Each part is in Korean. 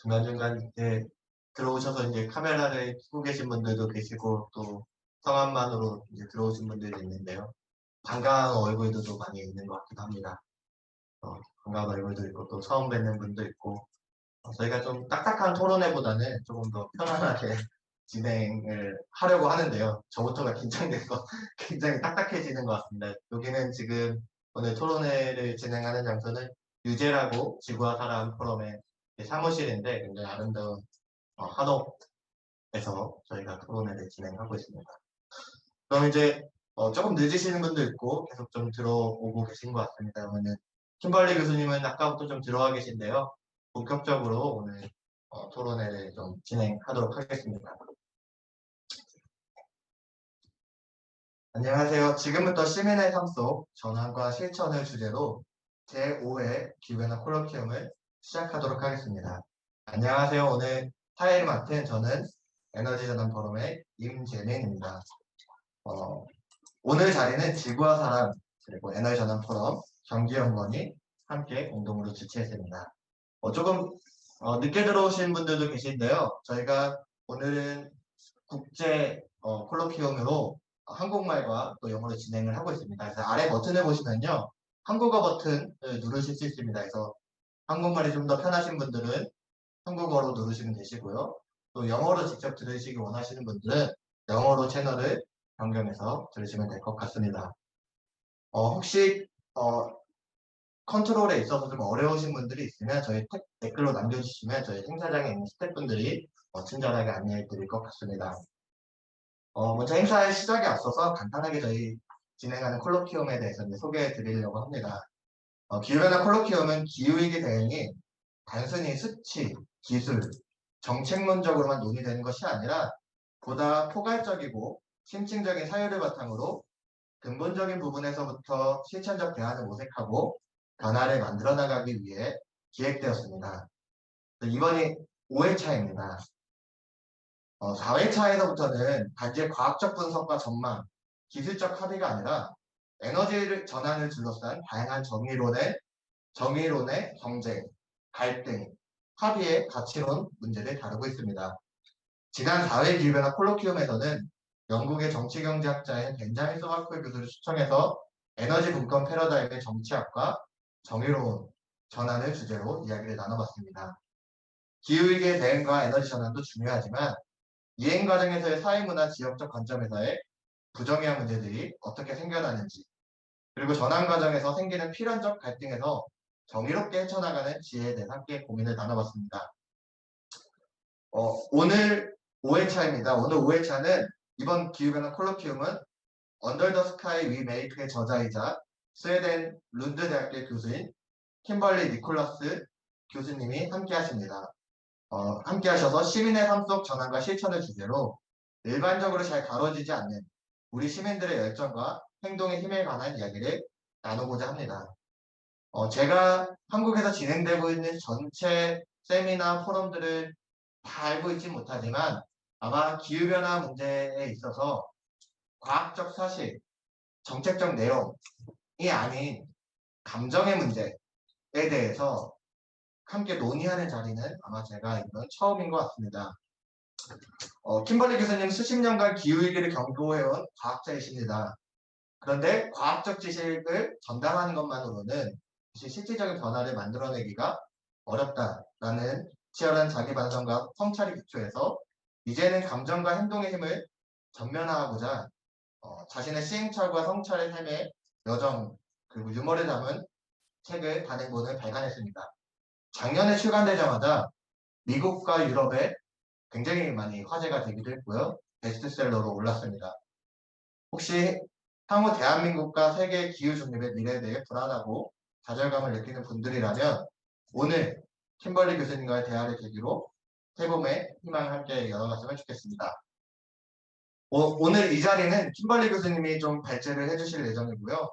중간중간 이렇게 들어오셔서 이제 카메라를 켜고 계신 분들도 계시고 또 성함만으로 이제 들어오신 분들도 있는데요. 반가운 얼굴들도 많이 있는 것 같기도 합니다. 반가운 얼굴도 있고 또 처음 뵙는 분도 있고 저희가 좀 딱딱한 토론회보다는 조금 더 편안하게 진행을 하려고 하는데요. 저부터가 긴장돼서 굉장히 딱딱해지는 것 같습니다. 여기는 지금 오늘 토론회를 진행하는 장소는 유재라고 지구와 사람 포럼의 사무실인데 굉장히 아름다운 한옥에서 저희가 토론회를 진행하고 있습니다. 그럼 이제 조금 늦으시는 분도 있고 계속 좀 들어오고 계신 것 같습니다. 오늘 킴벌리 교수님은 아까부터 좀 들어와 계신데요. 본격적으로 오늘 토론회를 좀 진행하도록 하겠습니다. 안녕하세요. 지금부터 시민의 삶 속 전환과 실천을 주제로 제5회 기후변화 콜로키움을 시작하도록 하겠습니다. 안녕하세요. 오늘 타이를 맡은 저는 에너지전환 포럼의 임재민입니다. 오늘 자리는 지구와 사람 그리고 에너지전환 포럼 경기연구원이 함께 공동으로 주최했습니다. 조금 늦게 들어오신 분들도 계신데요. 저희가 오늘은 국제 콜로키움으로 한국말과 또 영어로 진행을 하고 있습니다. 그래서 아래 버튼을 보시면요. 한국어 버튼을 누르실 수 있습니다. 그래서 한국말이 좀 더 편하신 분들은 한국어로 누르시면 되시고요. 또 영어로 직접 들으시기 원하시는 분들은 영어로 채널을 변경해서 들으시면 될 것 같습니다. 혹시 컨트롤에 있어서 좀 어려우신 분들이 있으면 저희 댓글로 남겨주시면 저희 행사장에 있는 스태프분들이 친절하게 안내해 드릴 것 같습니다. 먼저 행사의 시작에 앞서서 간단하게 저희 진행하는 콜로키움에 대해서 소개해 드리려고 합니다. 기후변화 콜로키움은 기후위기 대응이 단순히 수치, 기술, 정책론적으로만 논의되는 것이 아니라 보다 포괄적이고 심층적인 사유를 바탕으로 근본적인 부분에서부터 실천적 대안을 모색하고 변화를 만들어 나가기 위해 기획되었습니다. 이번이 5회차입니다. 4회차에서부터는 단지 과학적 분석과 전망, 기술적 합의가 아니라 에너지를 전환을 둘러싼 다양한 정의론의 경쟁, 갈등, 합의의 가치론 문제를 다루고 있습니다. 지난 4회 기후변화 콜로키움에서는 영국의 정치경제학자인 벤자민 소마콜 교수를 초청해서 에너지 분권 패러다임의 정치학과 정의로운 전환을 주제로 이야기를 나눠봤습니다. 기후위기의 대응과 에너지 전환도 중요하지만 이행 과정에서의 사회문화 지역적 관점에서의 부정의한 문제들이 어떻게 생겨나는지 그리고 전환 과정에서 생기는 필연적 갈등에서 정의롭게 헤쳐나가는 지혜에 대해 함께 고민을 나눠봤습니다. 오늘 5회차입니다. 오늘 5회차는 이번 기후변화 콜로키움은 Under the Sky We Make의 저자이자 스웨덴 룬드 대학교 교수인 킴벌리 니콜라스 교수님이 함께 하십니다. 함께 하셔서 시민의 삶 속 전환과 실천을 주제로 일반적으로 잘 다뤄지지 않는 우리 시민들의 열정과 행동의 힘에 관한 이야기를 나누고자 합니다. 제가 한국에서 진행되고 있는 전체 세미나 포럼들을 다 알고 있지 못하지만 아마 기후변화 문제에 있어서 과학적 사실, 정책적 내용이 아닌 감정의 문제에 대해서 함께 논의하는 자리는 아마 제가 이번 처음인 것 같습니다. 킴벌리 교수님 수십 년간 기후위기를 경고해온 과학자이십니다. 그런데 과학적 지식을 전달하는 것만으로는 실질적인 변화를 만들어내기가 어렵다라는 치열한 자기 반성과 성찰이 기초해서 이제는 감정과 행동의 힘을 전면화하고자 자신의 시행착오와 성찰의 삶의 여정 그리고 유머를 담은 책을 단행본을 발간했습니다. 작년에 출간되자마자 미국과 유럽에 굉장히 많이 화제가 되기도 했고요. 베스트셀러로 올랐습니다. 혹시 향후 대한민국과 세계 기후 중립의 미래에 대해 불안하고 좌절감을 느끼는 분들이라면 오늘 킴벌리 교수님과의 대화를 계기로 새봄의 희망을 함께 열어갔으면 좋겠습니다. 오늘 이 자리는 킴벌리 교수님이 좀 발제를 해주실 예정이고요.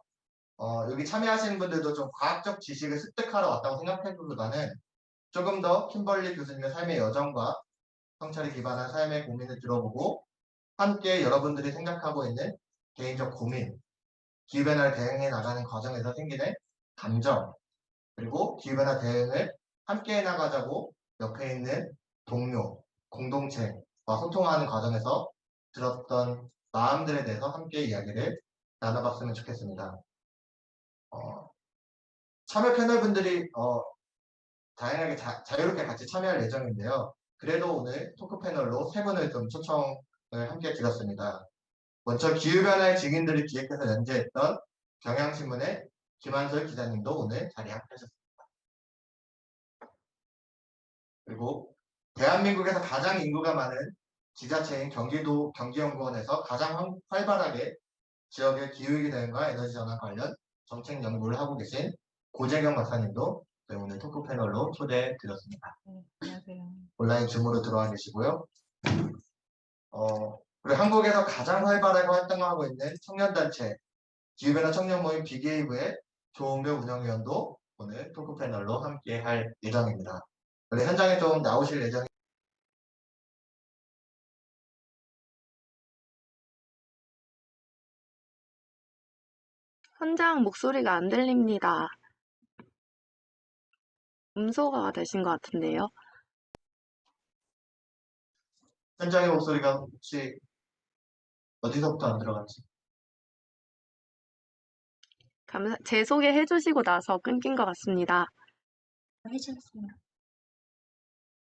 여기 참여하시는 분들도 좀 과학적 지식을 습득하러 왔다고 생각하기보다는 조금 더 킴벌리 교수님의 삶의 여정과 성찰에 기반한 삶의 고민을 들어보고 함께 여러분들이 생각하고 있는 개인적 고민, 기후변화를 대응해 나가는 과정에서 생기는 감정, 그리고 기후변화 대응을 함께 해나가자고 옆에 있는 동료, 공동체와 소통하는 과정에서 들었던 마음들에 대해서 함께 이야기를 나눠봤으면 좋겠습니다. 참여 패널분들이 다양하게 자유롭게 같이 참여할 예정인데요. 그래도 오늘 토크 패널로 세 분을 좀 초청을 함께 드렸습니다. 먼저 기후변화의 증인들을 기획해서 연재했던 경향신문의 김한솔 기자님도 오늘 자리에 함께하셨습니다. 그리고 대한민국에서 가장 인구가 많은 지자체인 경기도 경기연구원에서 가장 활발하게 지역의 기후위기 대응과 에너지 전환 관련 정책 연구를 하고 계신 고재경 박사님도 오늘 토크 패널로 초대해 드렸습니다. 네, 안녕하세요. 온라인 줌으로 들어와 계시고요. 그리고 한국에서 가장 활발하게 활동하고 있는 청년단체 기후변화 청년 모임 빅웨이브의 조은별 운영위원도 오늘 토크 패널로 함께 할 예정입니다. 원래 현장에 좀 나오실 예정입니다. 현장 목소리가 안 들립니다. 음소거가 되신 것 같은데요. 현장의 목소리가 혹시 어디서부터 안 들어갔지? 재소개 해주시고 나서 끊긴 것 같습니다. 해주셨습니다.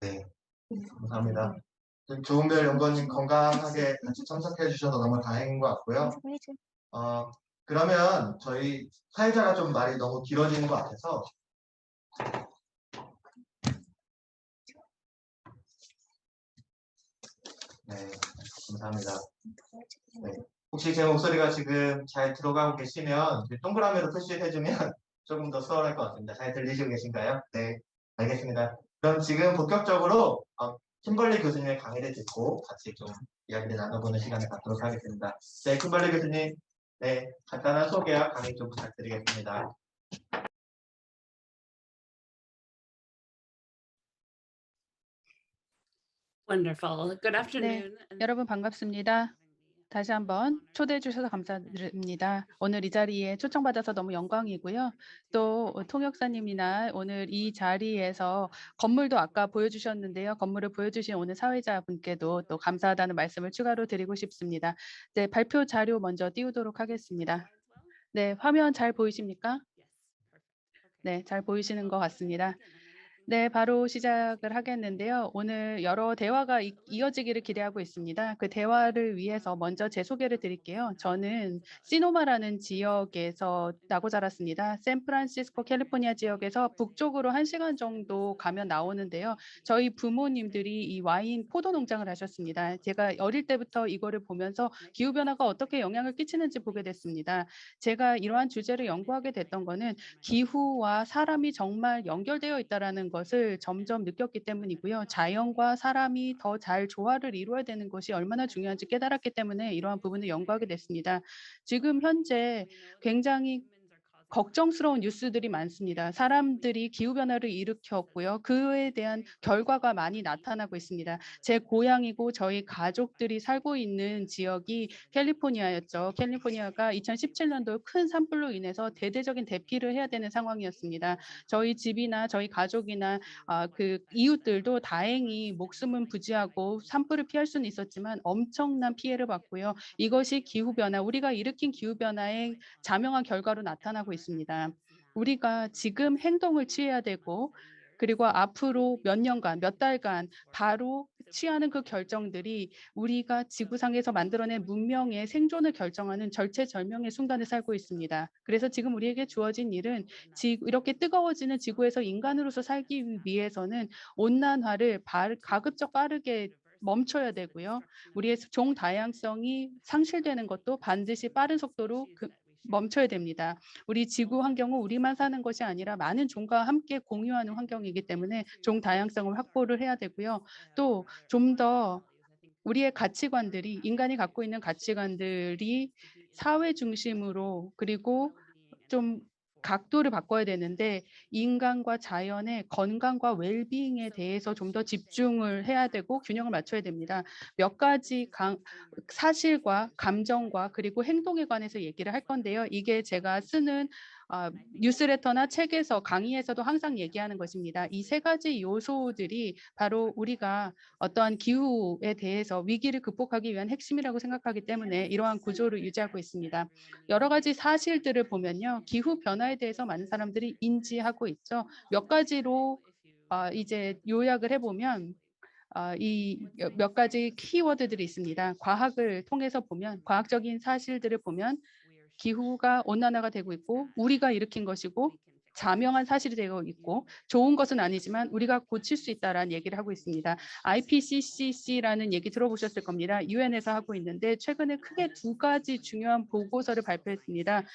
네, 감사합니다. 조은별 연구원님 건강하게 같이 참석해 주셔서 너무 다행인 것 같고요. 그러면 저희 사회자가 좀 말이 너무 길어지는 것 같아서 네, 감사합니다. 네, 혹시 제 목소리가 지금 잘 들어가고 계시면 동그라미로 표시해주면 조금 더 수월할 것 같습니다. 잘 들리시고 계신가요? 네, 알겠습니다. 그럼 지금 본격적으로 킴벌리 교수님의 강의를 듣고 같이 좀 이야기를 나눠보는 시간을 갖도록 하겠습니다. 네, 킴벌리 교수님, 네, 간단한 소개와 강의 좀 부탁드리겠습니다. Wonderful. Good 네, afternoon. 여러분 반갑습니다. 다시 한번 초대해 주셔서 감사드립니다. 오늘 이 자리에 초청받아서 너무 영광이고요. 또 통역사님이나 오늘 이 자리에서 건물도 아까 보여주셨는데요. 건물을 보여주신 오늘 사회자분께도 또 감사하다는 말씀을 추가로 드리고 싶습니다. 네, 발표 자료 먼저 띄우도록 하겠습니다. 네, 화면 잘 보이십니까? 네, 잘 보이시는 것 같습니다. 네, 바로 시작을 하겠는데요. 오늘 여러 대화가 이어지기를 기대하고 있습니다. 그 대화를 위해서 먼저 제 소개를 드릴게요. 저는 시노마라는 지역에서 나고 자랐습니다. 샌프란시스코 캘리포니아 지역에서 북쪽으로 1시간 정도 가면 나오는데요. 저희 부모님들이 이 와인 포도 농장을 하셨습니다. 제가 어릴 때부터 이거를 보면서 기후변화가 어떻게 영향을 끼치는지 보게 됐습니다. 제가 이러한 주제를 연구하게 됐던 거는 기후와 사람이 정말 연결되어 있다는 것을 점점 느꼈기 때문이고요. 자연과 사람이 더 잘 조화를 이루어야 되는 것이 얼마나 중요한지 깨달았기 때문에 이러한 부분을 연구하게 됐습니다. 지금 현재 굉장히 걱정스러운 뉴스들이 많습니다. 사람들이 기후변화를 일으켰고요. 그에 대한 결과가 많이 나타나고 있습니다. 제 고향이고 저희 가족들이 살고 있는 지역이 캘리포니아였죠. 캘리포니아가 2017년도 큰 산불로 인해서 대대적인 대피를 해야 되는 상황이었습니다. 저희 집이나 저희 가족이나 그 이웃들도 다행히 목숨은 부지하고 산불을 피할 수는 있었지만 엄청난 피해를 봤고요. 이것이 기후변화, 우리가 일으킨 기후변화의 자명한 결과로 나타나고 있습니다. 우리가 지금 행동을 취해야 되고 그리고 앞으로 몇 년간, 몇 달간 바로 취하는 그 결정들이 우리가 지구상에서 만들어낸 문명의 생존을 결정하는 절체절명의 순간을 살고 있습니다. 그래서 지금 우리에게 주어진 일은 이렇게 뜨거워지는 지구에서 인간으로서 살기 위해서는 온난화를 가급적 빠르게 멈춰야 되고요. 우리의 종 다양성이 상실되는 것도 반드시 빠른 속도로 멈춰야 됩니다. 우리 지구 환경은 우리만 사는 것이 아니라 많은 종과 함께 공유하는 환경이기 때문에 종 다양성을 확보를 해야 되고요. 또 좀 더 우리의 가치관들이 인간이 갖고 있는 가치관들이 사회 중심으로 그리고 좀 각도를 바꿔야 되는데 인간과 자연의 건강과 웰빙에 대해서 좀 더 집중을 해야 되고 균형을 맞춰야 됩니다. 몇 가지 사실과 감정과 그리고 행동에 관해서 얘기를 할 건데요. 이게 제가 쓰는 뉴스레터나 책에서 강의에서도 항상 얘기하는 것입니다. 이 세 가지 요소들이 바로 우리가 어떠한 기후에 대해서 위기를 극복하기 위한 핵심이라고 생각하기 때문에 이러한 구조를 유지하고 있습니다. 여러 가지 사실들을 보면요. 기후 변화에 대해서 많은 사람들이 인지하고 있죠. 몇 가지로 이제 요약을 해보면 이 몇 가지 키워드들이 있습니다. 과학을 통해서 보면, 과학적인 사실들을 보면 기후가 온난화가 되고 있고 우리가 일으킨 것이고 자명한 사실이 되고 있고 좋은 것은 아니지만 우리가 고칠 수 있다라는 얘기를 하고 있습니다. IPCC라는 얘기 들어보셨을 겁니다. 유엔에서 하고 있는데 최근에 크게 두 가지 중요한 보고서를 발표했습니다.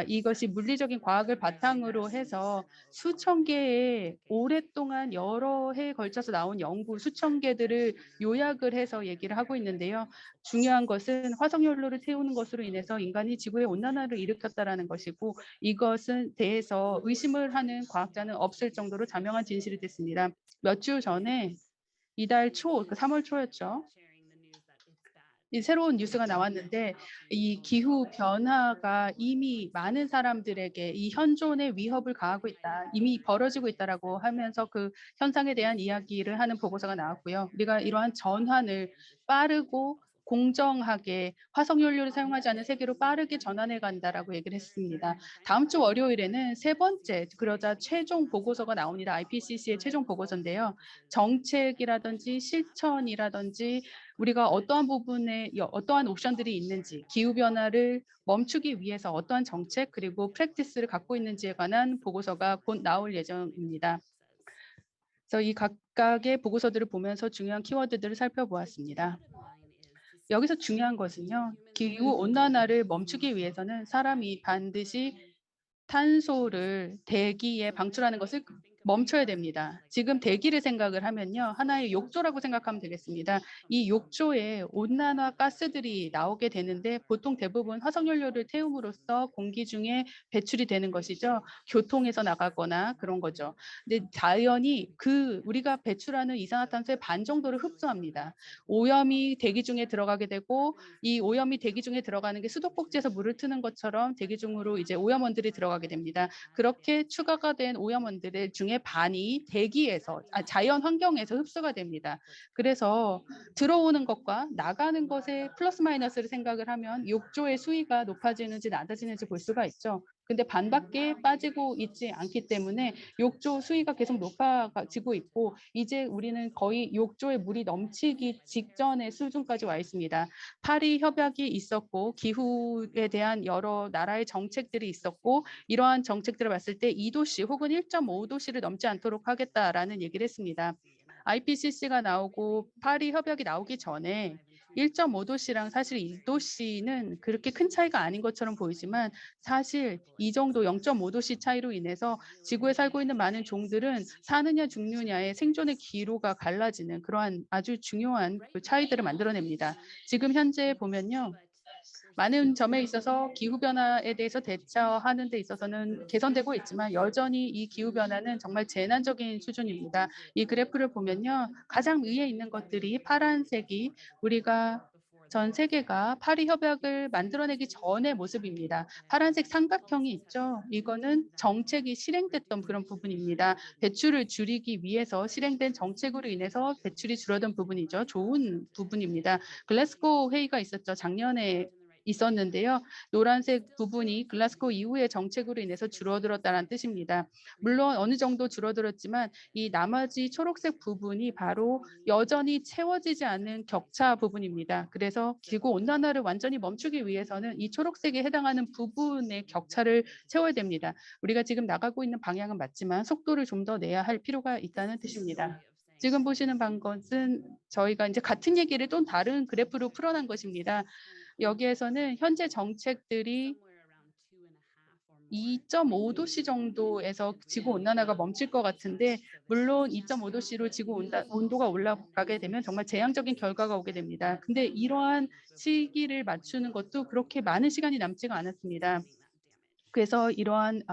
이것이 물리적인 과학을 바탕으로 해서 수천 개의 오랫동안 여러 해에 걸쳐서 나온 연구 수천 개들을 요약을 해서 얘기를 하고 있는데요. 중요한 것은 화석연료를 태우는 것으로 인해서 인간이 지구의 온난화를 일으켰다라는 것이고 이것은 대해서 의심을 하는 과학자는 없을 정도로 자명한 진실이 됐습니다. 몇 주 전에 이달 초, 3월 초였죠. 이 새로운 뉴스가 나왔는데 이 기후 변화가 이미 많은 사람들에게 이 현존의 위협을 가하고 있다. 이미 벌어지고 있다라고 하면서 그 현상에 대한 이야기를 하는 보고서가 나왔고요. 우리가 이러한 전환을 빠르고 공정하게 화석연료를 사용하지 않는 세계로 빠르게 전환해 간다라고 얘기를 했습니다. 다음 주 월요일에는 세 번째 그러자 최종 보고서가 나옵니다. IPCC의 최종 보고서인데요. 정책이라든지 실천이라든지 우리가 어떠한 부분에 어떠한 옵션들이 있는지 기후변화를 멈추기 위해서 어떠한 정책 그리고 프랙티스를 갖고 있는지에 관한 보고서가 곧 나올 예정입니다. 그래서 이 각각의 보고서들을 보면서 중요한 키워드들을 살펴보았습니다. 여기서 중요한 것은요. 기후 온난화를 멈추기 위해서는 사람이 반드시 탄소를 대기에 방출하는 것을 멈춰야 됩니다. 지금 대기를 생각을 하면요. 하나의 욕조라고 생각하면 되겠습니다. 이 욕조에 온난화 가스들이 나오게 되는데 보통 대부분 화석연료를 태움으로써 공기 중에 배출이 되는 것이죠. 교통에서 나가거나 그런 거죠. 근데 자연이 우리가 배출하는 이산화탄소의 반 정도를 흡수합니다. 오염이 대기 중에 들어가게 되고 이 오염이 대기 중에 들어가는 게 수도꼭지에서 물을 트는 것처럼 대기 중으로 이제 오염원들이 들어가게 됩니다. 그렇게 추가가 된 오염원들 중에 반이 대기에서 자연 환경에서 흡수가 됩니다. 그래서 들어오는 것과 나가는 것의 플러스 마이너스를 생각을 하면 욕조의 수위가 높아지는지 낮아지는지 볼 수가 있죠. 근데 반밖에 빠지고 있지 않기 때문에 욕조 수위가 계속 높아지고 있고 이제 우리는 거의 욕조에 물이 넘치기 직전의 수준까지 와 있습니다. 파리 협약이 있었고 기후에 대한 여러 나라의 정책들이 있었고 이러한 정책들을 봤을 때 2도씨 혹은 1.5도씨를 넘지 않도록 하겠다라는 얘기를 했습니다. IPCC가 나오고 파리 협약이 나오기 전에 1.5도씨랑 사실 2도씨는 그렇게 큰 차이가 아닌 것처럼 보이지만 사실 이 정도 0.5도씨 차이로 인해서 지구에 살고 있는 많은 종들은 사느냐 죽느냐의 생존의 기로가 갈라지는 그러한 아주 중요한 그 차이들을 만들어냅니다. 지금 현재 보면요. 많은 점에 있어서 기후변화에 대해서 대처하는 데 있어서는 개선되고 있지만 여전히 이 기후변화는 정말 재난적인 수준입니다. 이 그래프를 보면요. 가장 위에 있는 것들이 파란색이 우리가 전 세계가 파리 협약을 만들어내기 전의 모습입니다. 파란색 삼각형이 있죠. 이거는 정책이 실행됐던 그런 부분입니다. 배출을 줄이기 위해서 실행된 정책으로 인해서 배출이 줄어든 부분이죠. 좋은 부분입니다. 글래스고 회의가 있었죠. 작년에 있었는데요. 노란색 부분이 글라스고 이후의 정책으로 인해서 줄어들었다는 뜻입니다. 물론 어느 정도 줄어들었지만 이 나머지 초록색 부분이 바로 여전히 채워지지 않은 격차 부분입니다. 그래서 지구 온난화를 완전히 멈추기 위해서는 이 초록색에 해당하는 부분의 격차를 채워야 됩니다. 우리가 지금 나가고 있는 방향은 맞지만 속도를 좀 더 내야 할 필요가 있다는 뜻입니다. 지금 보시는 것은 저희가 이제 같은 얘기를 또 다른 그래프로 풀어난 것입니다. 여기에서는 현재 정책들이 2.5도씨 정도에서 지구 온난화가 멈출 것 같은데 물론 2.5도씨로 지구 온도가 올라가게 되면 정말 재앙적인 결과가 오게 됩니다. 근데 이러한 시기를 맞추는 것도 그렇게 많은 시간이 남지가 않았습니다. 그래서 이러한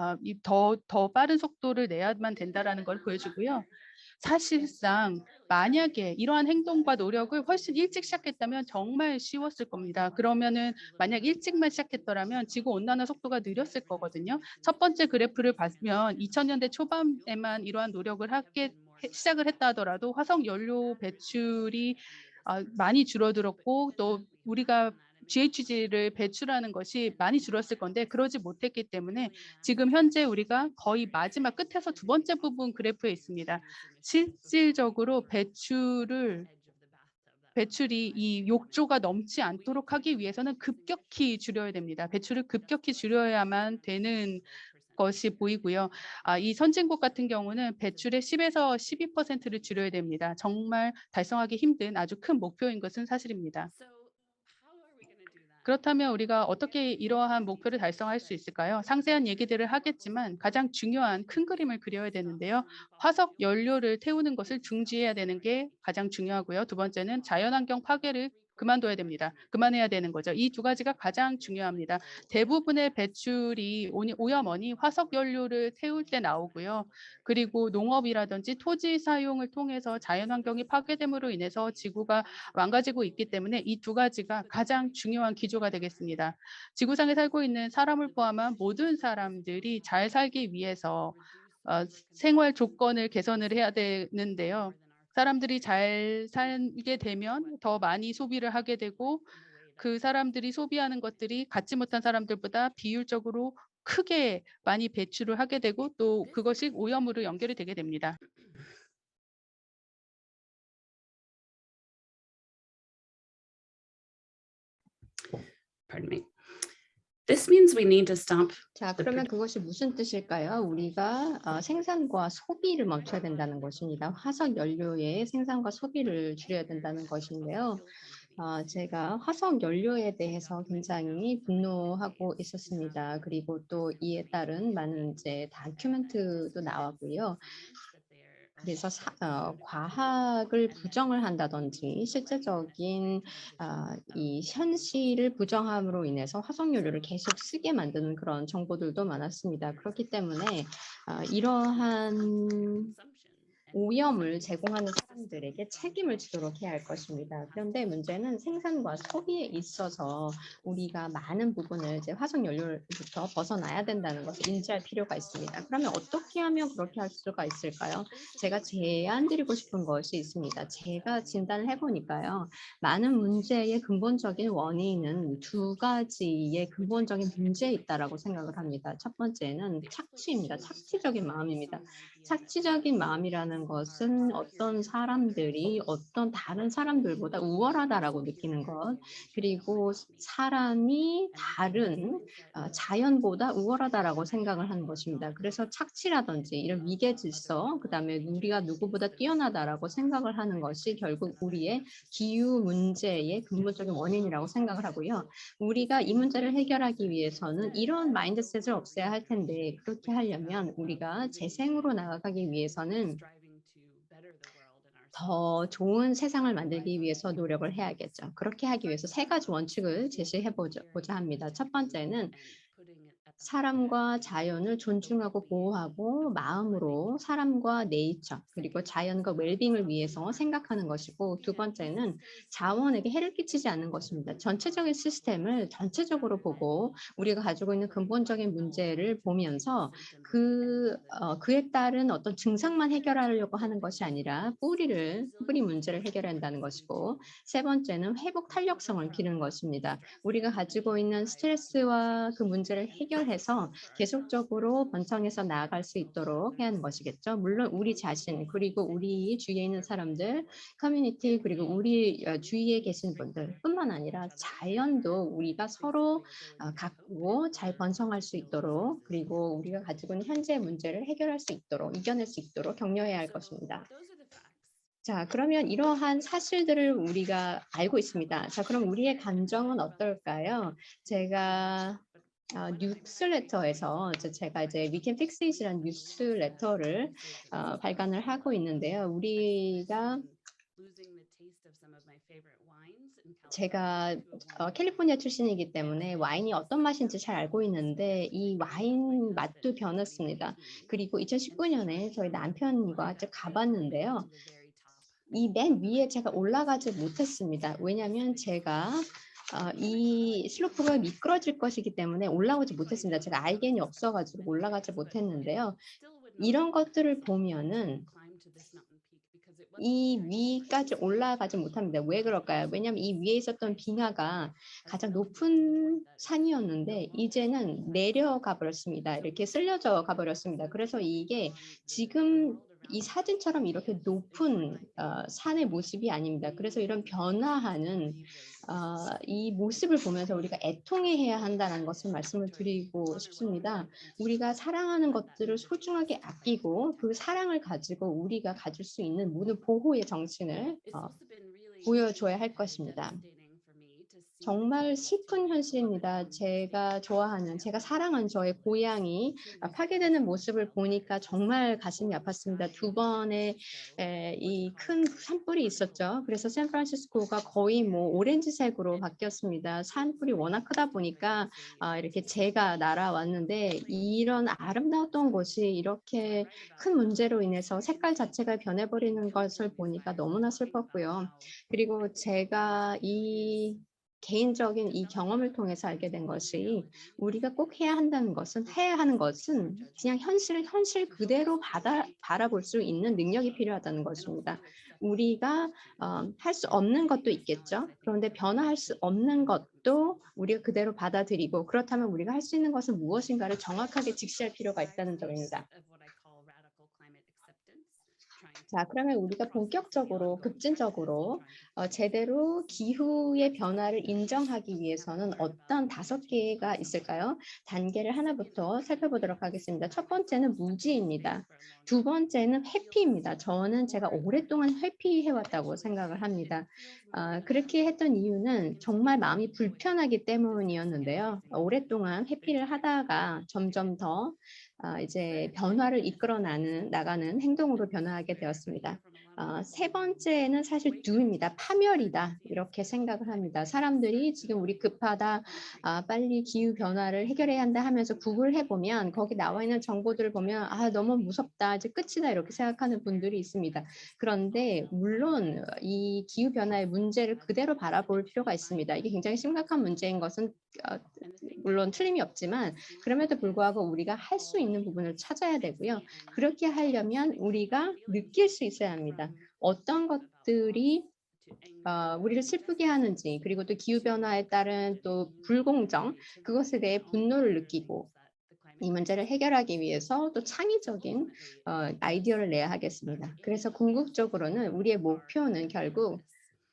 더 빠른 속도를 내야만 된다라는 걸 보여주고요. 사실상 만약에 이러한 행동과 노력을 훨씬 일찍 시작했다면 정말 쉬웠을 겁니다. 그러면은 만약 일찍만 시작했더라면 지구 온난화 속도가 느렸을 거거든요. 첫 번째 그래프를 보면 2000년대 초반에만 이러한 노력을 시작을 했다 하더라도 화석 연료 배출이 많이 줄어들었고 또 우리가 GHG를 배출하는 것이 많이 줄었을 건데 그러지 못했기 때문에 지금 현재 우리가 거의 마지막 끝에서 두 번째 부분 그래프에 있습니다. 실질적으로 배출이 이 욕조가 넘지 않도록 하기 위해서는 급격히 줄여야 됩니다. 배출을 급격히 줄여야만 되는 것이 보이고요. 이 선진국 같은 경우는 배출의 10에서 12%를 줄여야 됩니다. 정말 달성하기 힘든 아주 큰 목표인 것은 사실입니다. 그렇다면 우리가 어떻게 이러한 목표를 달성할 수 있을까요? 상세한 얘기들을 하겠지만 가장 중요한 큰 그림을 그려야 되는데요. 화석 연료를 태우는 것을 중지해야 되는 게 가장 중요하고요. 두 번째는 자연환경 파괴를 그만둬야 됩니다. 그만해야 되는 거죠. 이 두 가지가 가장 중요합니다. 대부분의 배출이 오염원이 화석 연료를 태울 때 나오고요. 그리고 농업이라든지 토지 사용을 통해서 자연환경이 파괴됨으로 인해서 지구가 망가지고 있기 때문에 이 두 가지가 가장 중요한 기조가 되겠습니다. 지구상에 살고 있는 사람을 포함한 모든 사람들이 잘 살기 위해서 생활 조건을 개선을 해야 되는데요. 사람들이 잘 살게 되면 더 많이 소비를 하게 되고 그 사람들이 소비하는 것들이 갖지 못한 사람들보다 비율적으로 크게 많이 배출을 하게 되고 또 그것이 오염으로 연결이 되게 됩니다. Pardon me. This means we need to stop. 자, 그러면 그것이 무슨 뜻일까요? 우리가 생산과 소비를 멈춰야 된다는 것입니다. 화석 연료의 생산과 소비를 줄여야 된다는 것인데요. 제가 화석 연료에 대해서 굉장히 분노하고 있었습니다. 그리고 또 이에 따른 많은 이제 다큐멘트도 나왔고요. 그래서 과학을 부정을 한다든지 실제적인 이 현실을 부정함으로 인해서 화석연료를 계속 쓰게 만드는 그런 정보들도 많았습니다. 그렇기 때문에 이러한 오염을 제공하는 사람들에게 책임을 지도록 해야 할 것입니다. 그런데 문제는 생산과 소비에 있어서 우리가 많은 부분을 이제 화석연료부터 벗어나야 된다는 것을 인지할 필요가 있습니다. 그러면 어떻게 하면 그렇게 할 수가 있을까요? 제가 제안 드리고 싶은 것이 있습니다. 제가 진단을 해보니까요. 많은 문제의 근본적인 원인은 두 가지의 근본적인 문제에 있다라고 생각을 합니다. 첫 번째는 착취입니다. 착취적인 마음입니다. 착취적인 마음이라는 것은 어떤 사람들이 어떤 다른 사람들보다 우월하다라고 느끼는 것, 그리고 사람이 다른 자연보다 우월하다라고 생각을 하는 것입니다. 그래서 착취라든지 이런 위계 질서, 그다음에 우리가 누구보다 뛰어나다라고 생각을 하는 것이 결국 우리의 기후 문제의 근본적인 원인이라고 생각을 하고요. 우리가 이 문제를 해결하기 위해서는 이런 마인드셋을 없애야 할 텐데 그렇게 하려면 우리가 재생으로 나아가기 위해서는 더 좋은 세상을 만들기 위해서 노력을 해야겠죠. 그렇게 하기 위해서 세 가지 원칙을 제시해 보자 합니다. 첫 번째는 사람과 자연을 존중하고 보호하고 마음으로 사람과 네이처 그리고 자연과 웰빙을 위해서 생각하는 것이고, 두 번째는 자원에게 해를 끼치지 않는 것입니다. 전체적인 시스템을 전체적으로 보고 우리가 가지고 있는 근본적인 문제를 보면서 그에 따른 어떤 증상만 해결하려고 하는 것이 아니라 뿌리 문제를 해결한다는 것이고, 세 번째는 회복 탄력성을 기르는 것입니다. 우리가 가지고 있는 스트레스와 그 문제를 해결해서 계속적으로 번창해서 나아갈 수 있도록 해야 하는 것이겠죠. 물론 우리 자신 그리고 우리 주위에 있는 사람들, 커뮤니티 그리고 우리 주위에 계신 분들 뿐만 아니라 자연도 우리가 서로 갖고 잘 번성할 수 있도록, 그리고 우리가 가지고 있는 현재의 문제를 해결할 수 있도록, 이겨낼 수 있도록 격려해야 할 것입니다. 자, 그러면 이러한 사실들을 우리가 알고 있습니다. 자, 그럼 우리의 감정은 어떨까요? 제가 뉴스레터에서 제가 이제 We Can Fix It이라는 뉴스레터를 발간을 하고 있는데요. 우리가 제가 캘리포니아 출신이기 때문에 와인이 어떤 맛인지 잘 알고 있는데 이 와인 맛도 변했습니다. 그리고 2019년에 저희 남편과 쭉 가봤는데요. 이 맨 위에 제가 올라가지 못했습니다. 왜냐하면 제가 이 슬로프가 미끄러질 것이기 때문에 올라오지 못했습니다. 제가 알겐이 없어가지고 올라가지 못했는데요. 이런 것들을 보면은 이 위까지 올라가지 못합니다. 왜 그럴까요? 왜냐하면 이 위에 있었던 빙하가 가장 높은 산이었는데 이제는 내려가 버렸습니다. 이렇게 쓸려져 가 버렸습니다. 그래서 이게 지금 이 사진처럼 이렇게 높은 산의 모습이 아닙니다. 그래서 이런 변화하는 이 모습을 보면서 우리가 애통해야 한다는 것을 말씀을 드리고 싶습니다. 우리가 사랑하는 것들을 소중하게 아끼고 그 사랑을 가지고 우리가 가질 수 있는 모든 보호의 정신을 보여줘야 할 것입니다. 정말 슬픈 현실입니다. 제가 좋아하는, 제가 사랑하는 저의 고향이 파괴되는 모습을 보니까 정말 가슴이 아팠습니다. 두 번의 이 큰 산불이 있었죠. 그래서 샌프란시스코가 거의 뭐 오렌지색으로 바뀌었습니다. 산불이 워낙 크다 보니까 이렇게 재가 날아왔는데 이런 아름다웠던 곳이 이렇게 큰 문제로 인해서 색깔 자체가 변해버리는 것을 보니까 너무나 슬펐고요. 그리고 제가 개인적인 이 경험을 통해서 알게 된 것이 우리가 꼭 해야 하는 것은 그냥 현실 그대로 바라볼 수 있는 능력이 필요하다는 것입니다. 우리가 할 수 없는 것도 있겠죠. 그런데 변화할 수 없는 것도 우리가 그대로 받아들이고 그렇다면 우리가 할 수 있는 것은 무엇인가를 정확하게 직시할 필요가 있다는 점입니다. 자, 그러면 우리가 본격적으로 급진적으로 제대로 기후의 변화를 인정하기 위해서는 어떤 5개가 있을까요? 단계를 하나부터 살펴보도록 하겠습니다. 첫 번째는 무지입니다. 두 번째는 회피입니다. 저는 제가 오랫동안 회피해왔다고 생각을 합니다. 그렇게 했던 이유는 정말 마음이 불편하기 때문이었는데요. 오랫동안 회피를 하다가 점점 더 이제 변화를 이끌어 나가는 행동으로 변화하게 되었습니다. 세 번째는 사실 do입니다. 파멸이다. 이렇게 생각을 합니다. 사람들이 지금 우리 급하다, 빨리 기후 변화를 해결해야 한다 하면서 구글 해보면 거기 나와 있는 정보들을 보면 너무 무섭다, 이제 끝이다 이렇게 생각하는 분들이 있습니다. 그런데 물론 이 기후 변화의 문제를 그대로 바라볼 필요가 있습니다. 이게 굉장히 심각한 문제인 것은 물론 틀림이 없지만 그럼에도 불구하고 우리가 할 수 있는 부분을 찾아야 되고요. 그렇게 하려면 우리가 느낄 수 있어야 합니다. 어떤 것들이 우리를 슬프게 하는지, 그리고 또 기후변화에 따른 또 불공정, 그것에 대해 분노를 느끼고 이 문제를 해결하기 위해서 또 창의적인 아이디어를 내야 하겠습니다. 그래서 궁극적으로는 우리의 목표는 결국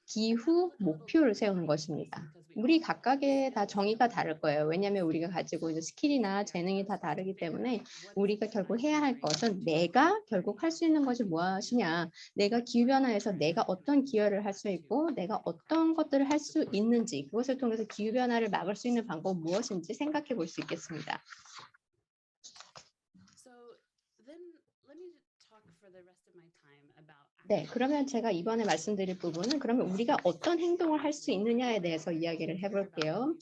기후 목표를 세우는 것입니다. 우리 각각의 다 정의가 다를 거예요. 왜냐하면 우리가 가지고 있는 스킬이나 재능이 다 다르기 때문에 우리가 결국 해야 할 것은 내가 결국 할 수 있는 것이 무엇이냐, 내가 기후변화에서 내가 어떤 기여를 할 수 있고 내가 어떤 것들을 할 수 있는지, 그것을 통해서 기후변화를 막을 수 있는 방법은 무엇인지 생각해 볼 수 있겠습니다. 네, 그러면 제가 이번에 말씀드릴 부분은 그러면 우리가 어떤 행동을 할 수 있느냐에 대해서 이야기를 해볼게요.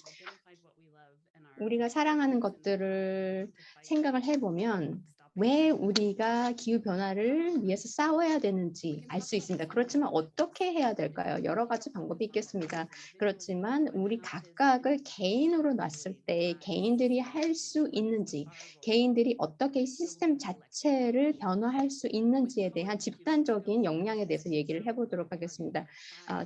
우리가 사랑하는 것들을 생각을 해보면 왜 우리가 기후변화를 위해서 싸워야 되는지 알 수 있습니다. 그렇지만 어떻게 해야 될까요? 여러 가지 방법이 있겠습니다. 그렇지만 우리 각각을 개인으로 놨을 때 개인들이 할 수 있는지, 개인들이 어떻게 시스템 자체를 변화할 수 있는지에 대한 집단적인 역량에 대해서 얘기를 해보도록 하겠습니다.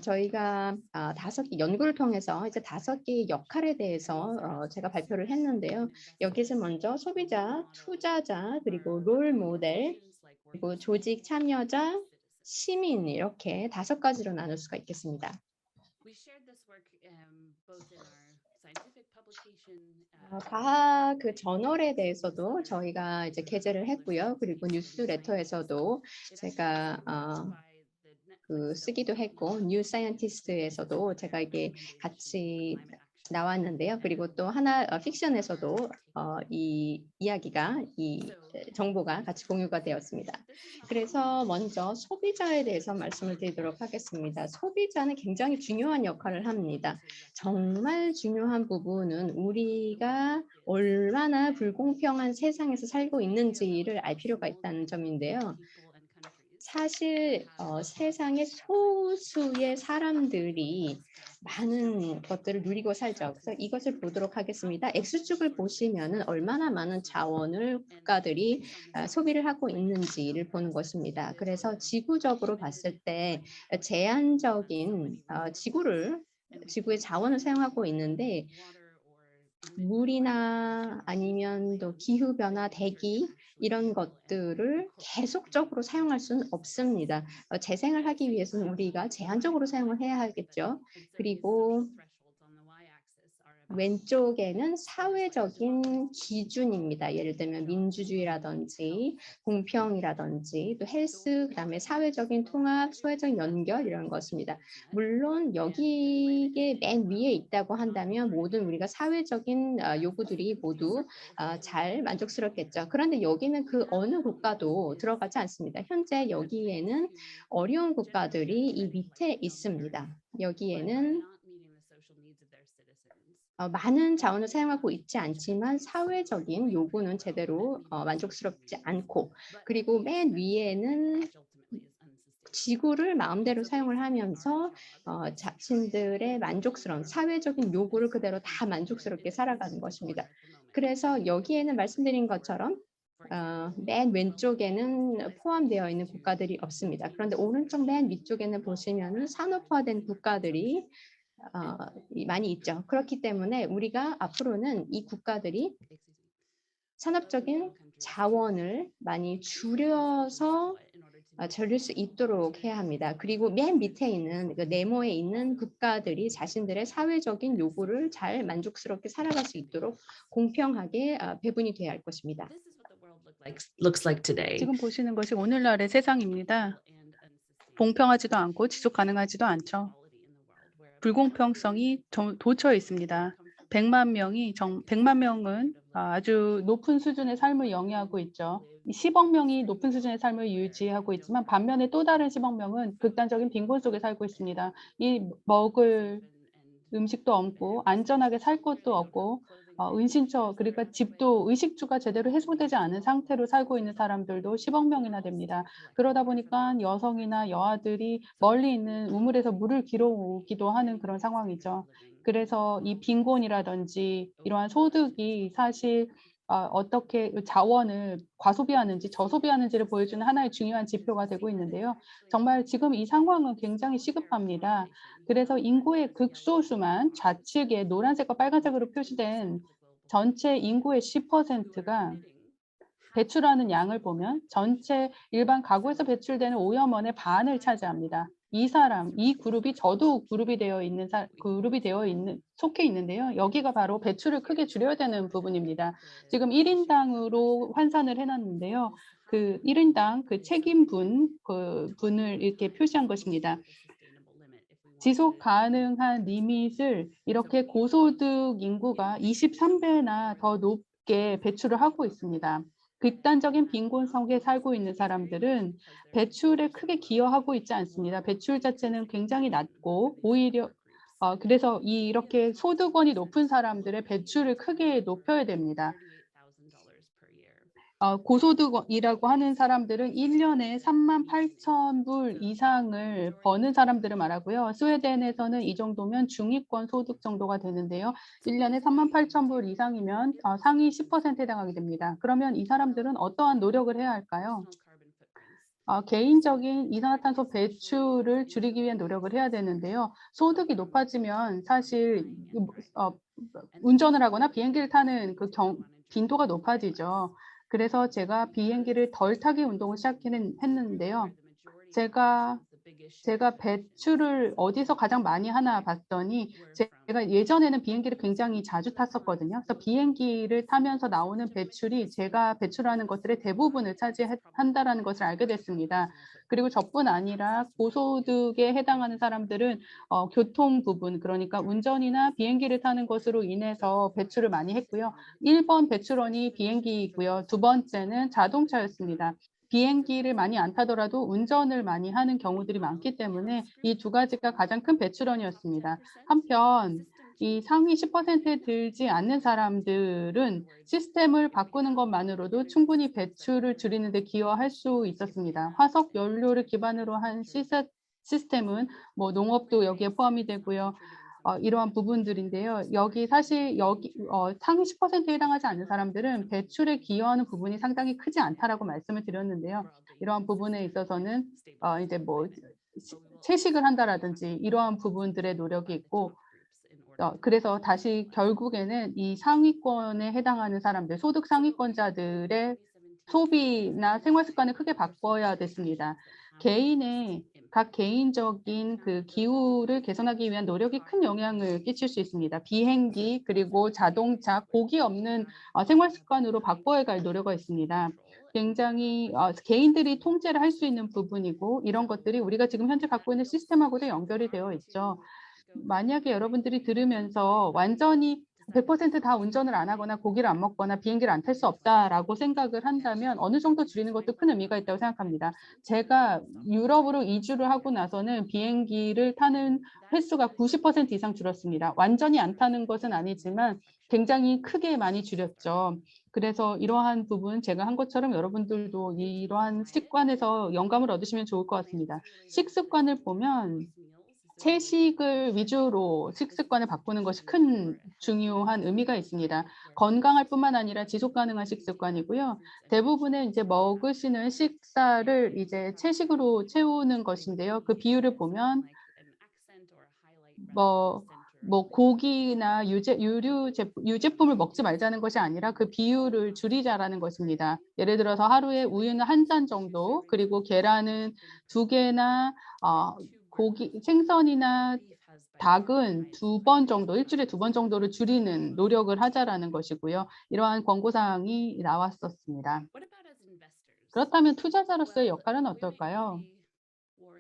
저희가 5개 연구를 통해서 이제 5개의 역할에 대해서 제가 발표를 했는데요. 여기서 먼저 소비자, 투자자, 그리고 롤 모델, 그리고 조직 참여자, 시민, 이렇게 5가지로 나눌 수가 있겠습니다. 과학 그 저널에 대해서도 저희가 이제 게재를 했고요. 그리고 뉴스레터에서도 제가 쓰기도 했고, 뉴 사이언티스트에서도 제가 이게 같이 나왔는데요. 그리고 또 하나 픽션에서도 이 이야기가 정보가 같이 공유가 되었습니다. 그래서 먼저 소비자에 대해서 말씀을 드리도록 하겠습니다. 소비자는 굉장히 중요한 역할을 합니다. 정말 중요한 부분은 우리가 얼마나 불공평한 세상에서 살고 있는지를 알 필요가 있다는 점인데요. 사실 세상의 소수의 사람들이 많은 것들을 누리고 살죠. 그래서 이것을 보도록 하겠습니다. X축을 보시면은 얼마나 많은 자원을 국가들이 소비를 하고 있는지를 보는 것입니다. 그래서 지구적으로 봤을 때 제한적인 지구의 자원을 사용하고 있는데 물이나 아니면 또 기후 변화, 대기 이런 것들을 계속적으로 사용할 수는 없습니다. 재생을 하기 위해서는 우리가 제한적으로 사용을 해야 하겠죠. 그리고 왼쪽에는 사회적인 기준입니다. 예를 들면 민주주의라든지 공평이라든지 또 헬스, 그다음에 사회적인 통합, 사회적 연결 이런 것입니다. 물론 여기에 맨 위에 있다고 한다면 모든 우리가 사회적인 요구들이 모두 잘 만족스럽겠죠. 그런데 여기는 그 어느 국가도 들어가지 않습니다. 현재 여기에는 어려운 국가들이 이 밑에 있습니다. 여기에는 많은 자원을 사용하고 있지 않지만 사회적인 요구는 제대로 만족스럽지 않고, 그리고 맨 위에는 지구를 마음대로 사용을 하면서 자신들의 만족스러운 사회적인 요구를 그대로 다 만족스럽게 살아가는 것입니다. 그래서 여기에는 말씀드린 것처럼 맨 왼쪽에는 포함되어 있는 국가들이 없습니다. 그런데 오른쪽 맨 위쪽에는 보시면은 산업화된 국가들이 많이 있죠. 그렇기 때문에 우리가 앞으로는 이 국가들이 산업적인 자원을 많이 줄여서 줄일 수 있도록 해야 합니다. 그리고 맨 밑에 있는 그 네모에 있는 국가들이 자신들의 사회적인 요구를 잘 만족스럽게 살아갈 수 있도록 공평하게 배분이 돼야 할 것입니다. looks like today. 지금 보시는 것이 오늘날의 세상입니다. 공평하지도 않고 지속 가능하지도 않죠. 불공평성이 도처에 있습니다. 100만 명은 아주 높은 수준의 삶을 영위하고 있죠. 10억 명이 높은 수준의 삶을 유지하고 있지만 반면에 또 다른 10억 명은 극단적인 빈곤 속에 살고 있습니다. 이 먹을 음식도 없고 안전하게 살 곳도 없고 은신처 그러니까 집도 의식주가 제대로 해소되지 않은 상태로 살고 있는 사람들도 10억 명이나 됩니다. 그러다 보니까 여성이나 여아들이 멀리 있는 우물에서 물을 길어오기도 하는 그런 상황이죠. 그래서 이 빈곤이라든지 이러한 소득이 사실 어떻게 자원을 과소비하는지 저소비하는지를 보여주는 하나의 중요한 지표가 되고 있는데요. 정말 지금 이 상황은 굉장히 시급합니다. 그래서 인구의 극소수만 좌측에 노란색과 빨간색으로 표시된 전체 인구의 10%가 배출하는 양을 보면 전체 일반 가구에서 배출되는 오염원의 반을 차지합니다. 이 그룹이 저도 속해 있는데요. 여기가 바로 배출을 크게 줄여야 되는 부분입니다. 지금 1인당으로 환산을 해놨는데요. 그 1인당 그 책임분, 분을 이렇게 표시한 것입니다. 지속 가능한 리밋을 이렇게 고소득 인구가 23배나 더 높게 배출을 하고 있습니다. 극단적인 빈곤 속에 살고 있는 사람들은 배출에 크게 기여하고 있지 않습니다. 배출 자체는 굉장히 낮고 오히려 그래서 이렇게 소득원이 높은 사람들의 배출을 크게 높여야 됩니다. 고소득이라고 하는 사람들은 1년에 38,000불 이상을 버는 사람들을 말하고요. 스웨덴에서는 이 정도면 중위권 소득 정도가 되는데요. 1년에 38,000불 이상이면 상위 10%에 해당하게 됩니다. 그러면 이 사람들은 어떠한 노력을 해야 할까요? 개인적인 이산화탄소 배출을 줄이기 위한 노력을 해야 되는데요. 소득이 높아지면 사실 운전을 하거나 비행기를 타는 그 빈도가 높아지죠. 그래서 제가 비행기를 덜 타기 운동을 시작했는데요. 제가 제가 배출을 어디서 가장 많이 하나 봤더니 제가 예전에는 비행기를 굉장히 자주 탔었거든요. 그래서 비행기를 타면서 나오는 배출이 제가 배출하는 것들의 대부분을 차지한다라는 것을 알게 됐습니다. 그리고 저뿐 아니라 고소득에 해당하는 사람들은 교통 부분, 그러니까 운전이나 비행기를 타는 것으로 인해서 배출을 많이 했고요. 1번 배출원이 비행기이고요. 두 번째는 자동차였습니다. 비행기를 많이 안 타더라도 운전을 많이 하는 경우들이 많기 때문에 이 두 가지가 가장 큰 배출원이었습니다. 한편 이 상위 10%에 들지 않는 사람들은 시스템을 바꾸는 것만으로도 충분히 배출을 줄이는 데 기여할 수 있었습니다. 화석 연료를 기반으로 한 시스템은 뭐 농업도 여기에 포함이 되고요. 이러한 부분들인데요. 여기 사실 상위 10%에 해당하지 않는 사람들은 배출에 기여하는 부분이 상당히 크지 않다라고 말씀을 드렸는데요. 이러한 부분에 있어서는 이제 뭐 채식을 한다라든지 이러한 부분들의 노력이 있고, 그래서 다시 결국에는 이 상위권에 해당하는 사람들, 소득 상위권자들의 소비나 생활 습관을 크게 바꿔야 됐습니다. 각 개인적인 그 기후를 개선하기 위한 노력이 큰 영향을 끼칠 수 있습니다. 비행기 그리고 자동차, 고기 없는 생활 습관으로 바꿔야 할 노력이 있습니다. 굉장히 개인들이 통제를 할 수 있는 부분이고, 이런 것들이 우리가 지금 현재 갖고 있는 시스템하고도 연결이 되어 있죠. 만약에 여러분들이 들으면서 완전히 100%다 운전을 안 하거나 고기를 안 먹거나 비행기를 안 탈 수 없다라고 생각을 한다면 어느 정도 줄이는 것도 큰 의미가 있다고 생각합니다. 제가 유럽으로 이주를 하고 나서는 비행기를 타는 횟수가 90% 이상 줄었습니다. 완전히 안 타는 것은 아니지만 굉장히 크게 많이 줄였죠. 그래서 이러한 부분 제가 한 것처럼 여러분들도 이러한 습관에서 영감을 얻으시면 좋을 것 같습니다. 식습관을 보면 채식을 위주로 식습관을 바꾸는 것이 큰 중요한 의미가 있습니다. 건강할 뿐만 아니라 지속 가능한 식습관이고요. 대부분의 이제 먹으시는 식사를 이제 채식으로 채우는 것인데요. 그 비율을 보면 고기나 유제품을 먹지 말자는 것이 아니라 그 비율을 줄이자라는 것입니다. 예를 들어서 하루에 우유는 1잔 정도, 그리고 계란은 2개나 생선이나 닭은 2번 정도, 일주일에 2번 정도를 줄이는 노력을 하자라는 것이고요. 이러한 권고사항이 나왔었습니다. 그렇다면 투자자로서의 역할은 어떨까요?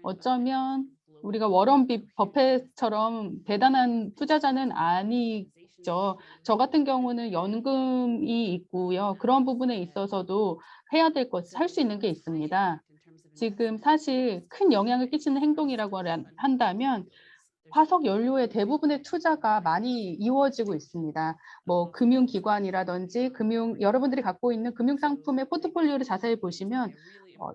어쩌면 우리가 워런 버핏처럼 대단한 투자자는 아니죠. 저 같은 경우는 연금이 있고요. 그런 부분에 있어서도 해야 될 것, 할 수 있는 게 있습니다. 지금 사실 큰 영향을 끼치는 행동이라고 한다면 화석 연료의 대부분의 투자가 많이 이루어지고 있습니다. 뭐 금융기관이라든지 여러분들이 갖고 있는 금융상품의 포트폴리오를 자세히 보시면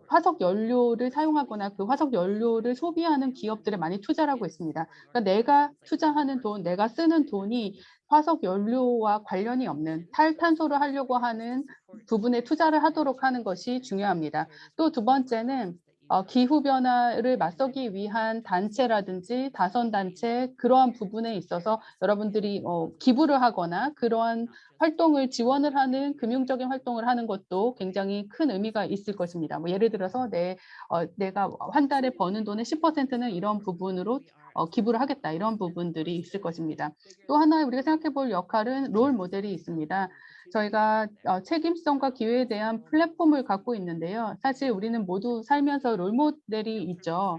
화석 연료를 사용하거나 그 화석 연료를 소비하는 기업들에 많이 투자를 하고 있습니다. 그러니까 내가 투자하는 돈, 내가 쓰는 돈이 화석 연료와 관련이 없는 탈탄소를 하려고 하는 부분에 투자를 하도록 하는 것이 중요합니다. 또 두 번째는 기후변화를 맞서기 위한 단체라든지 다선단체, 그러한 부분에 있어서 여러분들이 기부를 하거나 그러한 활동을 지원을 하는 금융적인 활동을 하는 것도 굉장히 큰 의미가 있을 것입니다. 뭐 예를 들어서 내가 한 달에 버는 돈의 10%는 이런 부분으로 기부를 하겠다, 이런 부분들이 있을 것입니다. 또 하나 우리가 생각해 볼 역할은 롤 모델이 있습니다. 저희가 책임성과 기회에 대한 플랫폼을 갖고 있는데요. 사실 우리는 모두 살면서 롤 모델이 있죠.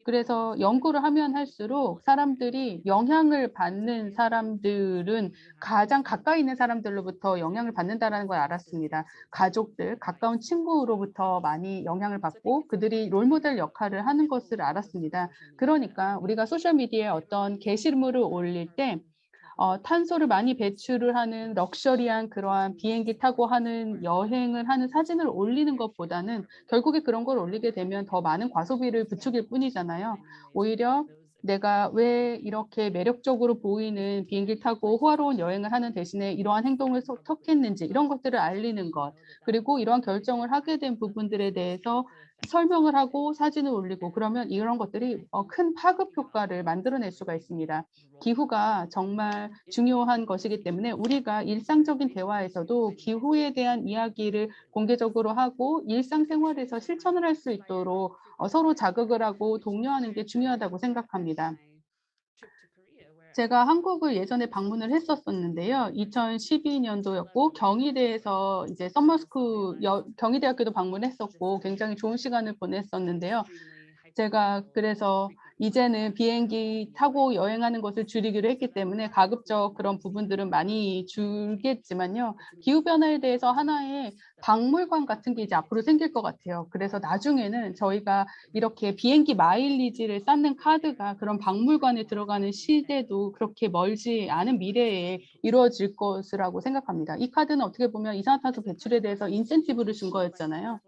그래서 연구를 하면 할수록 사람들이 영향을 받는 사람들은 가장 가까이 있는 사람들로부터 영향을 받는다는 걸 알았습니다. 가족들, 가까운 친구로부터 많이 영향을 받고 그들이 롤모델 역할을 하는 것을 알았습니다. 그러니까 우리가 소셜미디어에 어떤 게시물을 올릴 때 탄소를 많이 배출을 하는 럭셔리한 그러한 비행기 타고 하는 여행을 하는 사진을 올리는 것보다는 결국에 그런 걸 올리게 되면 더 많은 과소비를 부추길 뿐이잖아요. 오히려 내가 왜 이렇게 매력적으로 보이는 비행기 타고 호화로운 여행을 하는 대신에 이러한 행동을 택했는지, 이런 것들을 알리는 것, 그리고 이러한 결정을 하게 된 부분들에 대해서 설명을 하고 사진을 올리고 그러면 이런 것들이 큰 파급 효과를 만들어낼 수가 있습니다. 기후가 정말 중요한 것이기 때문에 우리가 일상적인 대화에서도 기후에 대한 이야기를 공개적으로 하고 일상생활에서 실천을 할 수 있도록 서로 자극을 하고 독려하는 게 중요하다고 생각합니다. 제가 한국을 예전에 방문을 했었었는데요. 2012년도였고 경희대에서 이제 서머스쿨 경희대학교도 방문했었고 굉장히 좋은 시간을 보냈었는데요. 제가 그래서 이제는 비행기 타고 여행하는 것을 줄이기로 했기 때문에 가급적 그런 부분들은 많이 줄겠지만요. 기후변화에 대해서 하나의 박물관 같은 게 이제 앞으로 생길 것 같아요. 그래서 나중에는 저희가 이렇게 비행기 마일리지를 쌓는 카드가 그런 박물관에 들어가는 시대도 그렇게 멀지 않은 미래에 이루어질 것이라고 생각합니다. 이 카드는 어떻게 보면 이산화탄소 배출에 대해서 인센티브를 준 거였잖아요.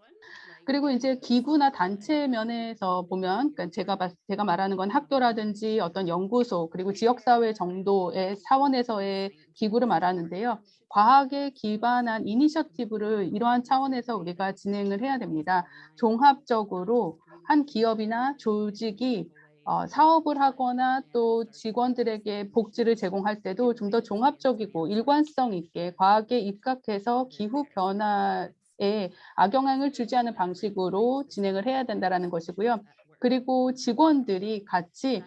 그리고 이제 기구나 단체 면에서 보면 그러니까 제가 말하는 건 학교라든지 어떤 연구소 그리고 지역사회 정도의 차원에서의 기구를 말하는데요. 과학에 기반한 이니셔티브를 이러한 차원에서 우리가 진행을 해야 됩니다. 종합적으로 한 기업이나 조직이 사업을 하거나 또 직원들에게 복지를 제공할 때도 좀 더 종합적이고 일관성 있게 과학에 입각해서 기후 변화에 악영향을 주지 않은 방식으로 진행을 해야 된다라는 것이고요. 그리고 직원들이 같이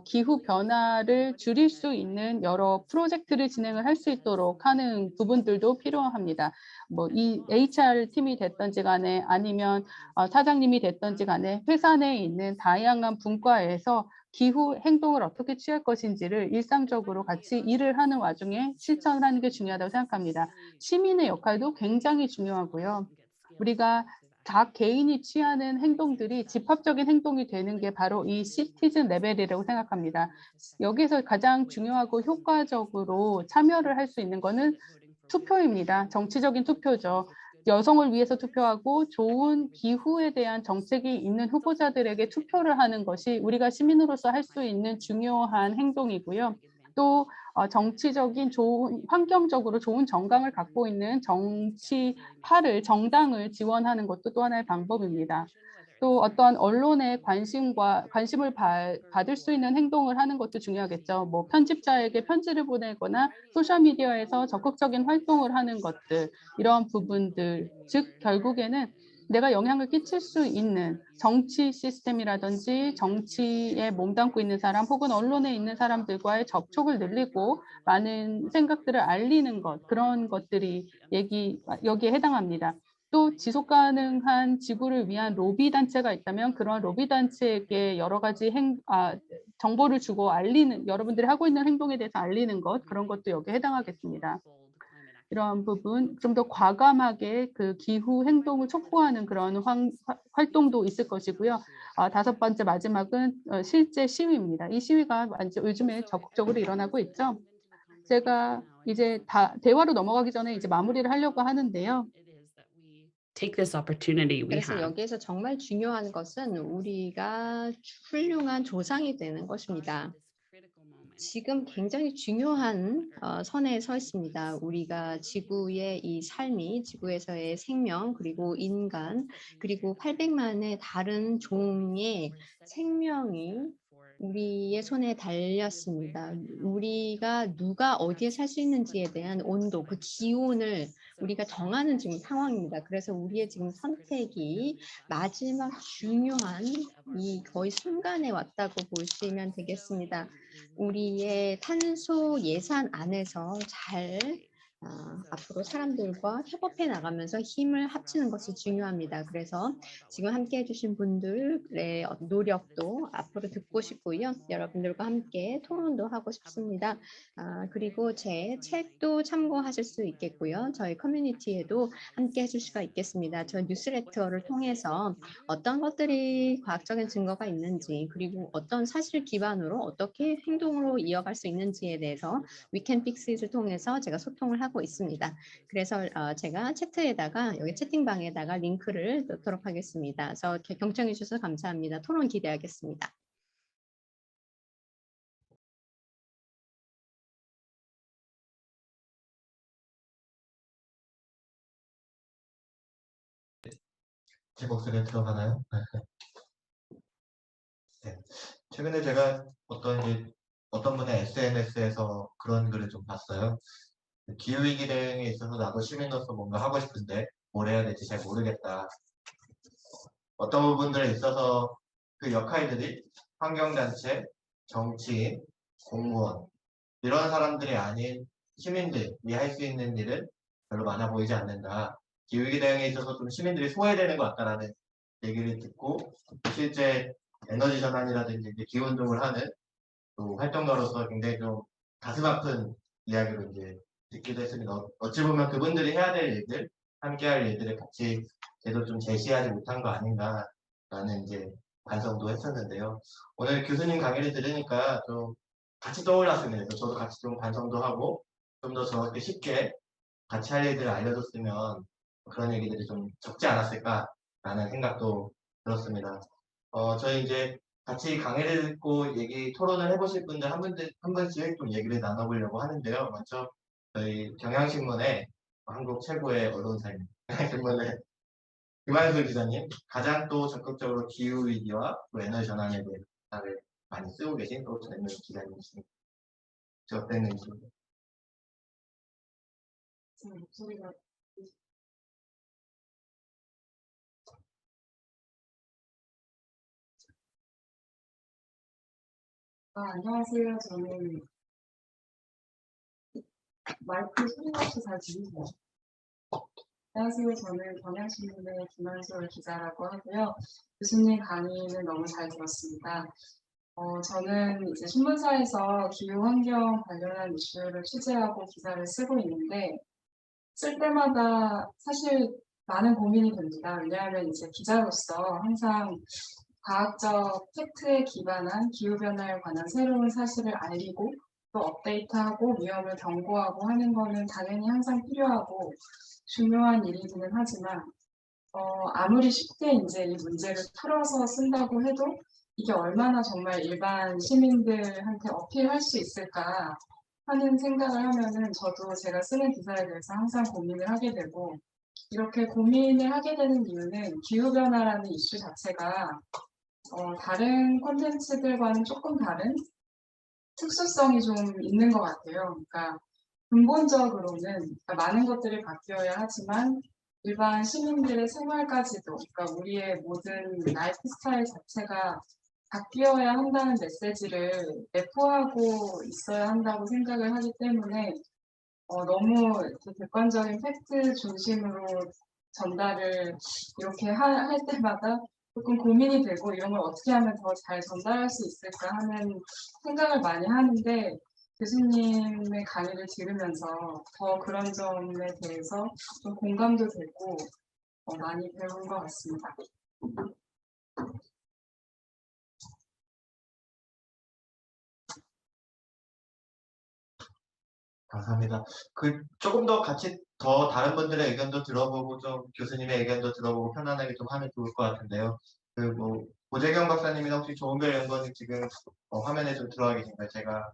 기후 변화를 줄일 수 있는 여러 프로젝트를 진행을 할 수 있도록 하는 부분들도 필요합니다. 뭐 이 HR 팀이 됐든지 간에 아니면 사장님이 됐든지 간에 회사 내에 있는 다양한 분과에서 기후 행동을 어떻게 취할 것인지를 일상적으로 같이 일을 하는 와중에 실천을 하는 게 중요하다고 생각합니다. 시민의 역할도 굉장히 중요하고요. 우리가 각 개인이 취하는 행동들이 집합적인 행동이 되는 게 바로 이 시티즌 레벨이라고 생각합니다. 여기서 가장 중요하고 효과적으로 참여를 할 수 있는 거는 투표입니다. 정치적인 투표죠. 여성을 위해서 투표하고 좋은 기후에 대한 정책이 있는 후보자들에게 투표를 하는 것이 우리가 시민으로서 할 수 있는 중요한 행동이고요. 또 정치적인 좋은 환경적으로 좋은 정강을 갖고 있는 정당을 지원하는 것도 또 하나의 방법입니다. 또 어떤 언론의 관심을 받을 수 있는 행동을 하는 것도 중요하겠죠. 뭐 편집자에게 편지를 보내거나 소셜 미디어에서 적극적인 활동을 하는 것들, 이런 부분들, 즉 결국에는 내가 영향을 끼칠 수 있는 정치 시스템이라든지 정치에 몸담고 있는 사람 혹은 언론에 있는 사람들과의 접촉을 늘리고 많은 생각들을 알리는 것, 그런 것들이 여기에 해당합니다. 또 지속 가능한 지구를 위한 로비 단체가 있다면 그런 로비 단체에게 여러 가지 정보를 주고 알리는, 여러분들이 하고 있는 행동에 대해서 알리는 것, 그런 것도 여기에 해당하겠습니다. 이러한 부분 좀 더 과감하게 그 기후 행동을 촉구하는 그런 활동도 있을 것이고요. 다섯 번째 마지막은 실제 시위입니다. 이 시위가 요즘에 적극적으로 일어나고 있죠. 제가 이제 대화로 넘어가기 전에 이제 마무리를 하려고 하는데요. Take this opportunity we 그래서 have. 여기에서 정말 중요한 것은 우리가 훌륭한 조상이 되는 것입니다. 지금 굉장히 중요한 선에 서 있습니다. 우리가 지구의 이 삶이, 지구에서의 생명, 그리고 인간, 그리고 800만의 다른 종의 생명이 우리의 손에 달렸습니다. 우리가 누가 어디에 살 수 있는지에 대한 온도, 그 기온을 우리가 정하는 지금 상황입니다. 그래서 우리의 지금 선택이 마지막 중요한 이 거의 순간에 왔다고 보시면 되겠습니다. 우리의 탄소 예산 안에서 잘 앞으로 사람들과 협업해 나가면서 힘을 합치는 것이 중요합니다. 그래서 지금 함께 해주신 분들의 노력도 앞으로 듣고 싶고요. 여러분들과 함께 토론도 하고 싶습니다. 그리고 제 책도 참고하실 수 있겠고요. 저희 커뮤니티에도 함께 해줄 수가 있겠습니다. 저 뉴스레터를 통해서 어떤 것들이 과학적인 증거가 있는지 그리고 어떤 사실 기반으로 어떻게 행동으로 이어갈 수 있는지에 대해서 We Can Fix It을 통해서 제가 소통을 하고 있습니다. 그래서 제가 채팅방에다가 링크를 넣도록 하겠습니다. 그래서 경청해 주셔서 감사합니다. 토론 기대하겠습니다. 제 목소리에 들어가나요? 네. 최근에 제가 어떤 분의 SNS에서 그런 글을 좀 봤어요. 기후위기 대응에 있어서 나도 시민으로서 뭔가 하고 싶은데 뭘 해야 될지 잘 모르겠다. 어떤 부분들에 있어서 그 역할들이 환경단체, 정치인, 공무원 이런 사람들이 아닌 시민들이 할 수 있는 일은 별로 많아 보이지 않는다. 기후위기 대응에 있어서 좀 시민들이 소외되는 것 같다라는 얘기를 듣고 실제 에너지 전환이라든지 이제 기후운동을 하는 또 활동가로서 굉장히 좀 가슴 아픈 이야기로 이제 듣기도 했습니다. 어찌 보면 그분들이 해야 될 일들, 함께 할 일들을 같이 제대로 좀 제시하지 못한 거 아닌가라는 이제 반성도 했었는데요. 오늘 교수님 강의를 들으니까 좀 같이 떠올랐습니다. 그래서 저도 같이 좀 반성도 하고 좀 더 저렇게 쉽게 같이 할 일들을 알려줬으면 그런 얘기들이 좀 적지 않았을까라는 생각도 들었습니다. 저희 이제 같이 강의를 듣고 토론을 해보실 분들 한 분씩 좀 얘기를 나눠보려고 하는데요. 먼저 저희 경향신문의 한국 최고의 언론사입니다. 경향신문의 김한솔 기자님, 가장 또 적극적으로 기후위기와 또 에너지 전환에 대해 기사를 많이 쓰고 계신 또 젊은 기자님이십니다. 저 어땠는지. 제 목소리가 안녕하세요. 저는 마이크 소리가 없이 잘 들리세요? 안녕하세요. 저는 경향신문의 김한솔 기자라고 하고요. 교수님 강의는 너무 잘 들었습니다. 저는 이제 신문사에서 기후 환경 관련한 이슈를 취재하고 기사를 쓰고 있는데 쓸 때마다 사실 많은 고민이 됩니다. 왜냐하면 이제 기자로서 항상 과학적 팩트에 기반한 기후변화에 관한 새로운 사실을 알리고 또 업데이트하고 위험을 경고하고 하는 거는 당연히 항상 필요하고 중요한 일이기는 하지만 아무리 쉽게 이제 이 문제를 풀어서 쓴다고 해도 이게 얼마나 정말 일반 시민들한테 어필할 수 있을까 하는 생각을 하면은 저도 제가 쓰는 기사에 대해서 항상 고민을 하게 되고 이렇게 고민을 하게 되는 이유는 기후변화라는 이슈 자체가 다른 콘텐츠들과는 조금 다른 특수성이 좀 있는 것 같아요. 그러니까 근본적으로는 그러니까 많은 것들이 바뀌어야 하지만 일반 시민들의 생활까지도 그러니까 우리의 모든 라이프 스타일 자체가 바뀌어야 한다는 메시지를 내포하고 있어야 한다고 생각을 하기 때문에 너무 이렇게 객관적인 팩트 중심으로 전달을 이렇게 할 때마다 조금 고민이 되고 이런 걸 어떻게 하면 더 잘 전달할 수 있을까 하는 생각을 많이 하는데 교수님의 강의를 들으면서 더 그런 점에 대해서 좀 공감도 되고 많이 배운 것 같습니다. 감사합니다. 조금 더 같이 더 다른 분들의 의견도 들어보고 좀 교수님의 의견도 들어보고 편안하게 좀 하면 좋을 것 같은데요. 고재경 박사님이나 혹시 조은별 연구원님 지금 화면에 좀 들어와 계신가요? 제가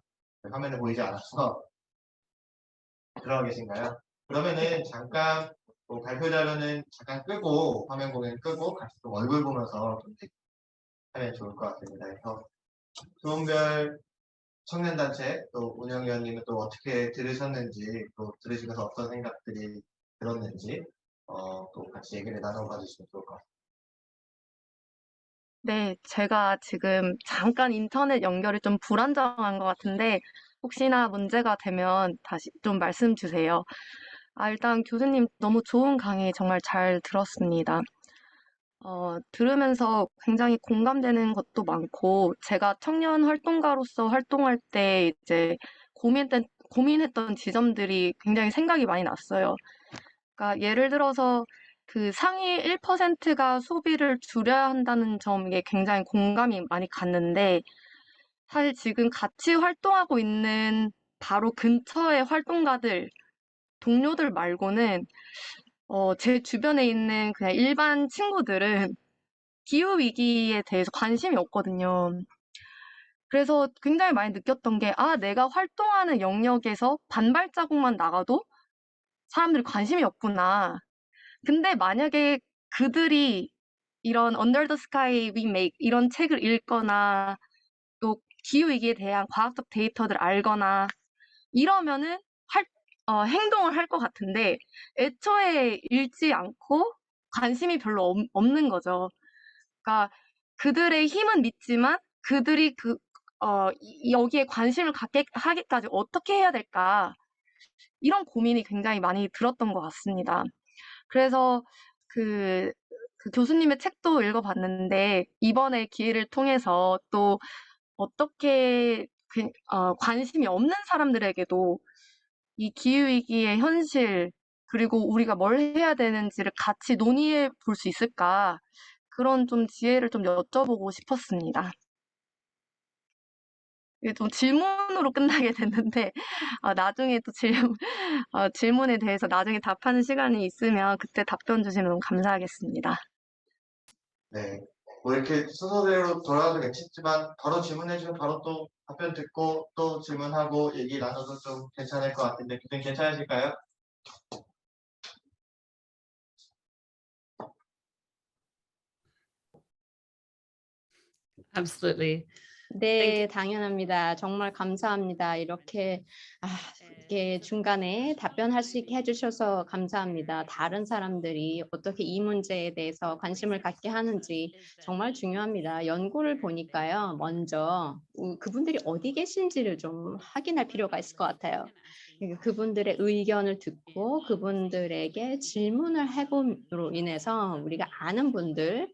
화면에 보이지 않아서 들어와 계신가요? 그러면은 잠깐 발표 자료는 잠깐 끄고 화면 공유 끄고 같이 좀 얼굴 보면서 좀 하면 좋을 것 같습니다. 그래서 조은별 청년단체 또 운영위원님은 또 어떻게 들으셨는지 또 들으시면서 어떤 생각들이 들었는지 또 같이 얘기를 나눠봐 주시면 좋을 것 같습니다. 네, 제가 지금 잠깐 인터넷 연결이 좀 불안정한 것 같은데 혹시나 문제가 되면 다시 좀 말씀 주세요. 일단 교수님 너무 좋은 강의 정말 잘 들었습니다. 들으면서 굉장히 공감되는 것도 많고, 제가 청년 활동가로서 활동할 때 이제 고민했던 지점들이 굉장히 생각이 많이 났어요. 그러니까 예를 들어서 그 상위 1%가 소비를 줄여야 한다는 점에 굉장히 공감이 많이 갔는데, 사실 지금 같이 활동하고 있는 바로 근처의 활동가들, 동료들 말고는 제 주변에 있는 그냥 일반 친구들은 기후위기에 대해서 관심이 없거든요. 그래서 굉장히 많이 느꼈던 게, 내가 활동하는 영역에서 반발자국만 나가도 사람들이 관심이 없구나. 근데 만약에 그들이 이런 Under the Sky We Make 이런 책을 읽거나 또 기후위기에 대한 과학적 데이터를 알거나 이러면은 행동을 할 것 같은데 애초에 읽지 않고 관심이 별로 없는 거죠. 그러니까 그들의 힘은 믿지만 그들이 여기에 관심을 갖게 하기까지 어떻게 해야 될까? 이런 고민이 굉장히 많이 들었던 것 같습니다. 그래서 그 교수님의 책도 읽어봤는데 이번에 기회를 통해서 또 어떻게 관심이 없는 사람들에게도 이 기후위기의 현실, 그리고 우리가 뭘 해야 되는지를 같이 논의해 볼 수 있을까? 그런 좀 지혜를 좀 여쭤보고 싶었습니다. 이게 좀 질문으로 끝나게 됐는데, 나중에 또 질문에 대해서 나중에 답하는 시간이 있으면 그때 답변 주시면 너무 감사하겠습니다. 네. 뭐 이렇게 순서대로 돌아가도 괜찮지만 바로 질문해주면 바로 또 답변 듣고 또 질문하고 얘기 나눠도 좀 괜찮을 것 같은데 교수님 괜찮으실까요? Absolutely. 네, 당연합니다. 정말 감사합니다. 이렇게 중간에 답변할 수 있게 해주셔서 감사합니다. 다른 사람들이 어떻게 이 문제에 대해서 관심을 갖게 하는지 정말 중요합니다. 연구를 보니까요, 먼저 그분들이 어디 계신지를 좀 확인할 필요가 있을 것 같아요. 그분들의 의견을 듣고 그분들에게 질문을 해봄으로 인해서 우리가 아는 분들,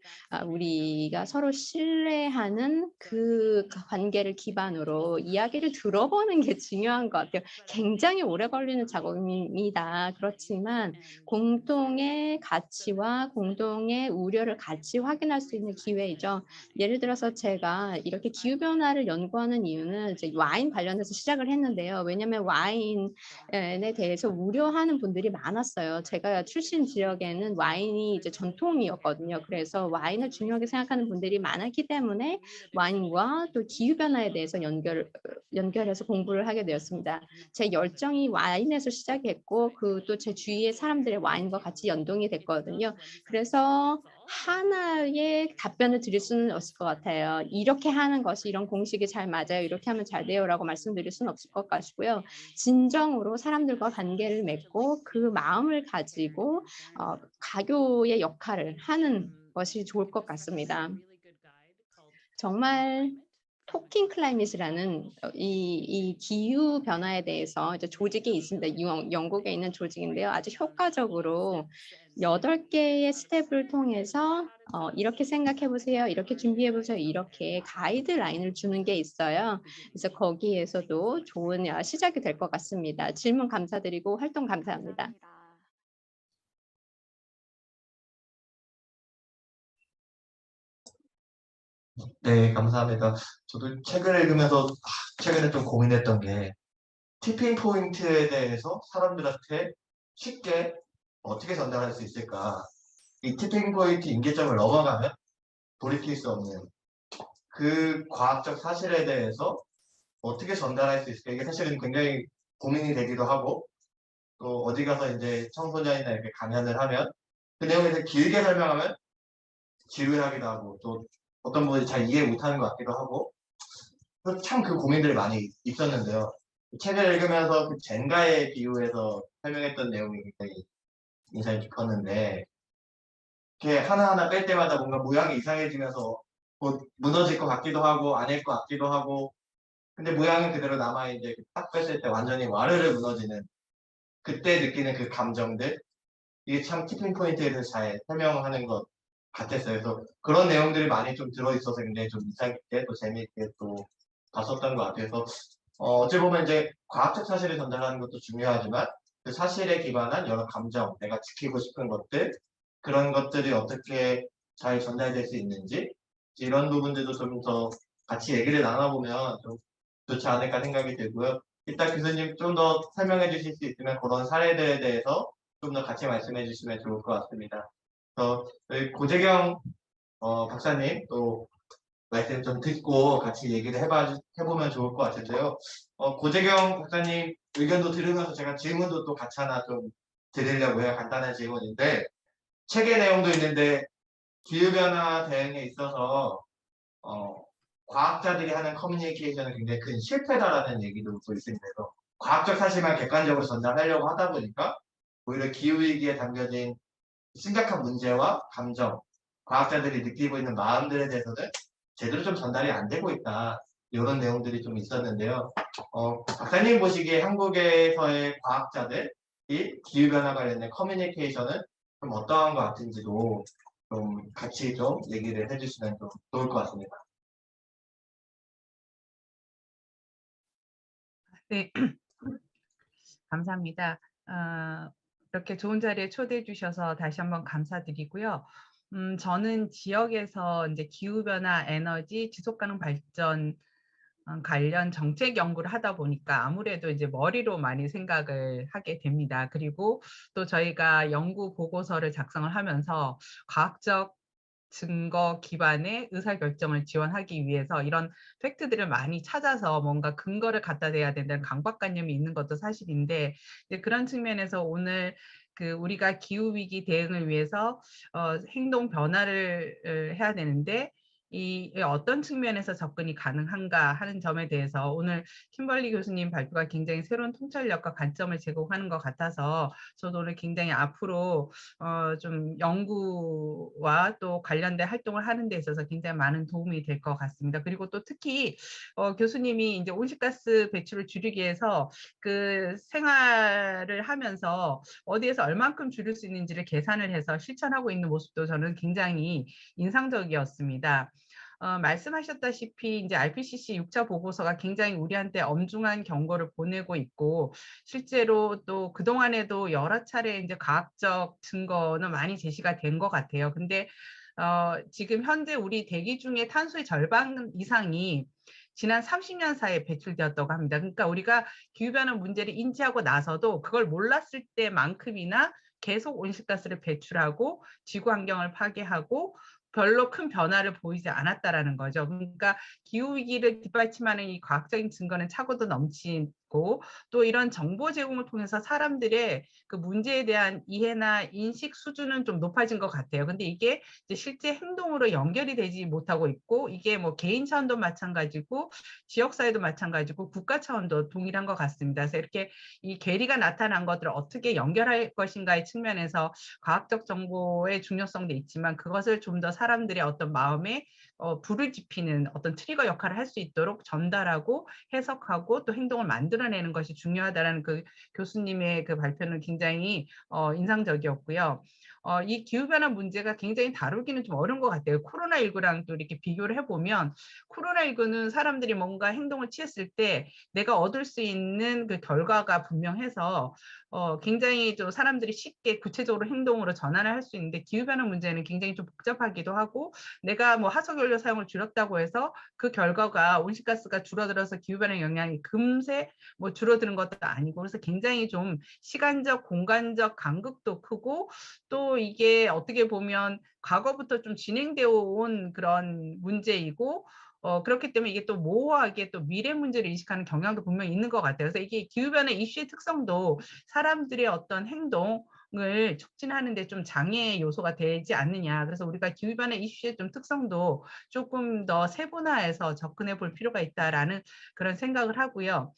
우리가 서로 신뢰하는 그 관계를 기반으로 이야기를 들어보는 게 중요한 것 같아요. 굉장히 오래 걸리는 작업입니다. 그렇지만 공통의 가치와 공동의 우려를 같이 확인할 수 있는 기회이죠. 예를 들어서 제가 이렇게 기후변화를 연구하는 이유는 이제 와인 관련해서 시작을 했는데요. 왜냐하면 와인에 대해서 우려하는 분들이 많았어요. 제가 출신 지역에는 와인이 이제 전통이었거든요. 그래서 와인을 중요하게 생각하는 분들이 많았기 때문에 와인과 또 기후변화에 대해서 연결해서 공부를 하게 되었습니다. 제 열정이 와인에서 시작했고 또 제 주위의 사람들의 와인과 같이 연동이 됐거든요. 그래서 하나의 답변을 드릴 수는 없을 것 같아요. 이렇게 하는 것이 이런 공식이 잘 맞아요. 이렇게 하면 잘 돼요라고 말씀드릴 수는 없을 것 같고요. 진정으로 사람들과 관계를 맺고 그 마음을 가지고 가교의 역할을 하는 것이 좋을 것 같습니다. 정말 토킹 클라이밋이라는 이 기후 변화에 대해서 이제 조직이 있습니다. 영국에 있는 조직인데요. 아주 효과적으로 8개의 스텝을 통해서 이렇게 생각해 보세요. 이렇게 준비해 보세요. 이렇게 가이드라인을 주는 게 있어요. 그래서 거기에서도 좋은 시작이 될 것 같습니다. 질문 감사드리고 활동 감사합니다. 네, 감사합니다. 저도 책을 읽으면서 최근에 좀 고민했던 게 티핑 포인트에 대해서 사람들한테 쉽게 어떻게 전달할 수 있을까? 이 티핑 포인트 임계점을 넘어가면 돌이킬 수 없는 그 과학적 사실에 대해서 어떻게 전달할 수 있을까? 이게 사실은 굉장히 고민이 되기도 하고 또 어디 가서 이제 청소년이나 이렇게 강연을 하면 그 내용에 대해 길게 설명하면 지루하기도 하고 또 어떤 분이 잘 이해 못하는 것 같기도 하고 참 그 고민들이 많이 있었는데요. 책을 읽으면서 그 젠가에 비유해서 설명했던 내용이 굉장히 인상이 깊었는데 이렇게 하나하나 뺄 때마다 뭔가 모양이 이상해지면서 곧 무너질 것 같기도 하고 아닐 것 같기도 하고 근데 모양은 그대로 남아있는데 딱 뺐을 때 완전히 와르르 무너지는 그때 느끼는 그 감정들 이게 참 티핑 포인트에 대해서 잘 설명하는 것 같았어요. 그래서 그런 내용들이 많이 좀 들어있어서 굉장히 좀 인상 깊게 또 재미있게 또 봤었던 것 같아서 어찌 보면 이제 과학적 사실을 전달하는 것도 중요하지만 그 사실에 기반한 여러 감정, 내가 지키고 싶은 것들 그런 것들이 어떻게 잘 전달될 수 있는지 이런 부분들도 좀 더 같이 얘기를 나눠보면 좀 좋지 않을까 생각이 들고요. 이따 교수님 좀 더 설명해 주실 수 있으면 그런 사례들에 대해서 좀 더 같이 말씀해 주시면 좋을 것 같습니다. 저희 고재경 박사님 또 말씀 좀 듣고 같이 얘기를 해보면 좋을 것 같은데요. 고재경 박사님 의견도 들으면서 제가 질문도 또 같이 하나 좀 드리려고 해요. 간단한 질문인데 책의 내용도 있는데 기후변화 대응에 있어서 과학자들이 하는 커뮤니케이션은 굉장히 큰 실패다라는 얘기도 또 있습니다. 그래서 과학적 사실만 객관적으로 전달하려고 하다 보니까 오히려 기후위기에 담겨진 심각한 문제와 감정, 과학자들이 느끼고 있는 마음들에 대해서는 제대로 좀 전달이 안 되고 있다. 이런 내용들이 좀 있었는데요. 박사님 보시기에 한국에서의 과학자들이 기후변화 관련된 커뮤니케이션은 좀 어떠한 것 같은지도 좀 같이 좀 얘기를 해주시면 좀 좋을 것 같습니다. 네, 감사합니다. 이렇게 좋은 자리에 초대해 주셔서 다시 한번 감사드리고요. 저는 지역에서 이제 기후변화, 에너지, 지속가능 발전 관련 정책 연구를 하다 보니까 아무래도 이제 머리로 많이 생각을 하게 됩니다. 그리고 또 저희가 연구 보고서를 작성을 하면서 과학적 증거 기반의 의사결정을 지원하기 위해서 이런 팩트들을 많이 찾아서 뭔가 근거를 갖다 대야 된다는 강박관념이 있는 것도 사실인데, 이제 그런 측면에서 오늘 우리가 기후위기 대응을 위해서 행동 변화를 해야 되는데 이 어떤 측면에서 접근이 가능한가 하는 점에 대해서 오늘 킴벌리 교수님 발표가 굉장히 새로운 통찰력과 관점을 제공하는 것 같아서 저도 오늘 굉장히 앞으로 좀 연구와 또 관련된 활동을 하는 데 있어서 굉장히 많은 도움이 될 것 같습니다. 그리고 또 특히 교수님이 이제 온실가스 배출을 줄이기 위해서 그 생활을 하면서 어디에서 얼만큼 줄일 수 있는지를 계산을 해서 실천하고 있는 모습도 저는 굉장히 인상적이었습니다. 말씀하셨다시피 이제 IPCC 6차 보고서가 굉장히 우리한테 엄중한 경고를 보내고 있고 실제로 또 그동안에도 여러 차례 이제 과학적 증거는 많이 제시가 된 것 같아요. 근데 지금 현재 우리 대기 중에 탄소의 절반 이상이 지난 30년 사이에 배출되었다고 합니다. 그러니까 우리가 기후변화 문제를 인지하고 나서도 그걸 몰랐을 때만큼이나 계속 온실가스를 배출하고 지구 환경을 파괴하고 별로 큰 변화를 보이지 않았다라는 거죠. 그러니까 기후위기를 뒷받침하는 이 과학적인 증거는 차고도 넘치고 또 이런 정보 제공을 통해서 사람들의 그 문제에 대한 이해나 인식 수준은 좀 높아진 것 같아요. 근데 이게 이제 실제 행동으로 연결이 되지 못하고 있고 이게 뭐 개인 차원도 마찬가지고 지역사회도 마찬가지고 국가 차원도 동일한 것 같습니다. 그래서 이렇게 이 괴리가 나타난 것들을 어떻게 연결할 것인가의 측면에서 과학적 정보의 중요성도 있지만 그것을 좀 더 사람들의 어떤 마음에 불을 지피는 어떤 트리거 역할을 할 수 있도록 전달하고 해석하고 또 행동을 만들어내는 것이 중요하다는 그 교수님의 그 발표는 굉장히 인상적이었고요. 이 기후변화 문제가 굉장히 다루기는 좀 어려운 것 같아요. 코로나19랑 또 이렇게 비교를 해보면 코로나19는 사람들이 뭔가 행동을 취했을 때 내가 얻을 수 있는 그 결과가 분명해서 굉장히 좀 사람들이 쉽게 구체적으로 행동으로 전환을 할 수 있는데 기후변화 문제는 굉장히 좀 복잡하기도 하고 내가 뭐 화석연료 사용을 줄였다고 해서 그 결과가 온실가스가 줄어들어서 기후변화 영향이 금세 뭐 줄어드는 것도 아니고 그래서 굉장히 좀 시간적 공간적 간극도 크고 또 이게 어떻게 보면 과거부터 좀 진행되어 온 그런 문제이고 그렇기 때문에 이게 또 모호하게 또 미래 문제를 인식하는 경향도 분명히 있는 것 같아요. 그래서 이게 기후변화 이슈의 특성도 사람들의 어떤 행동을 촉진하는 데 좀 장애 요소가 되지 않느냐. 그래서 우리가 기후변화 이슈의 좀 특성도 조금 더 세분화해서 접근해 볼 필요가 있다라는 그런 생각을 하고요.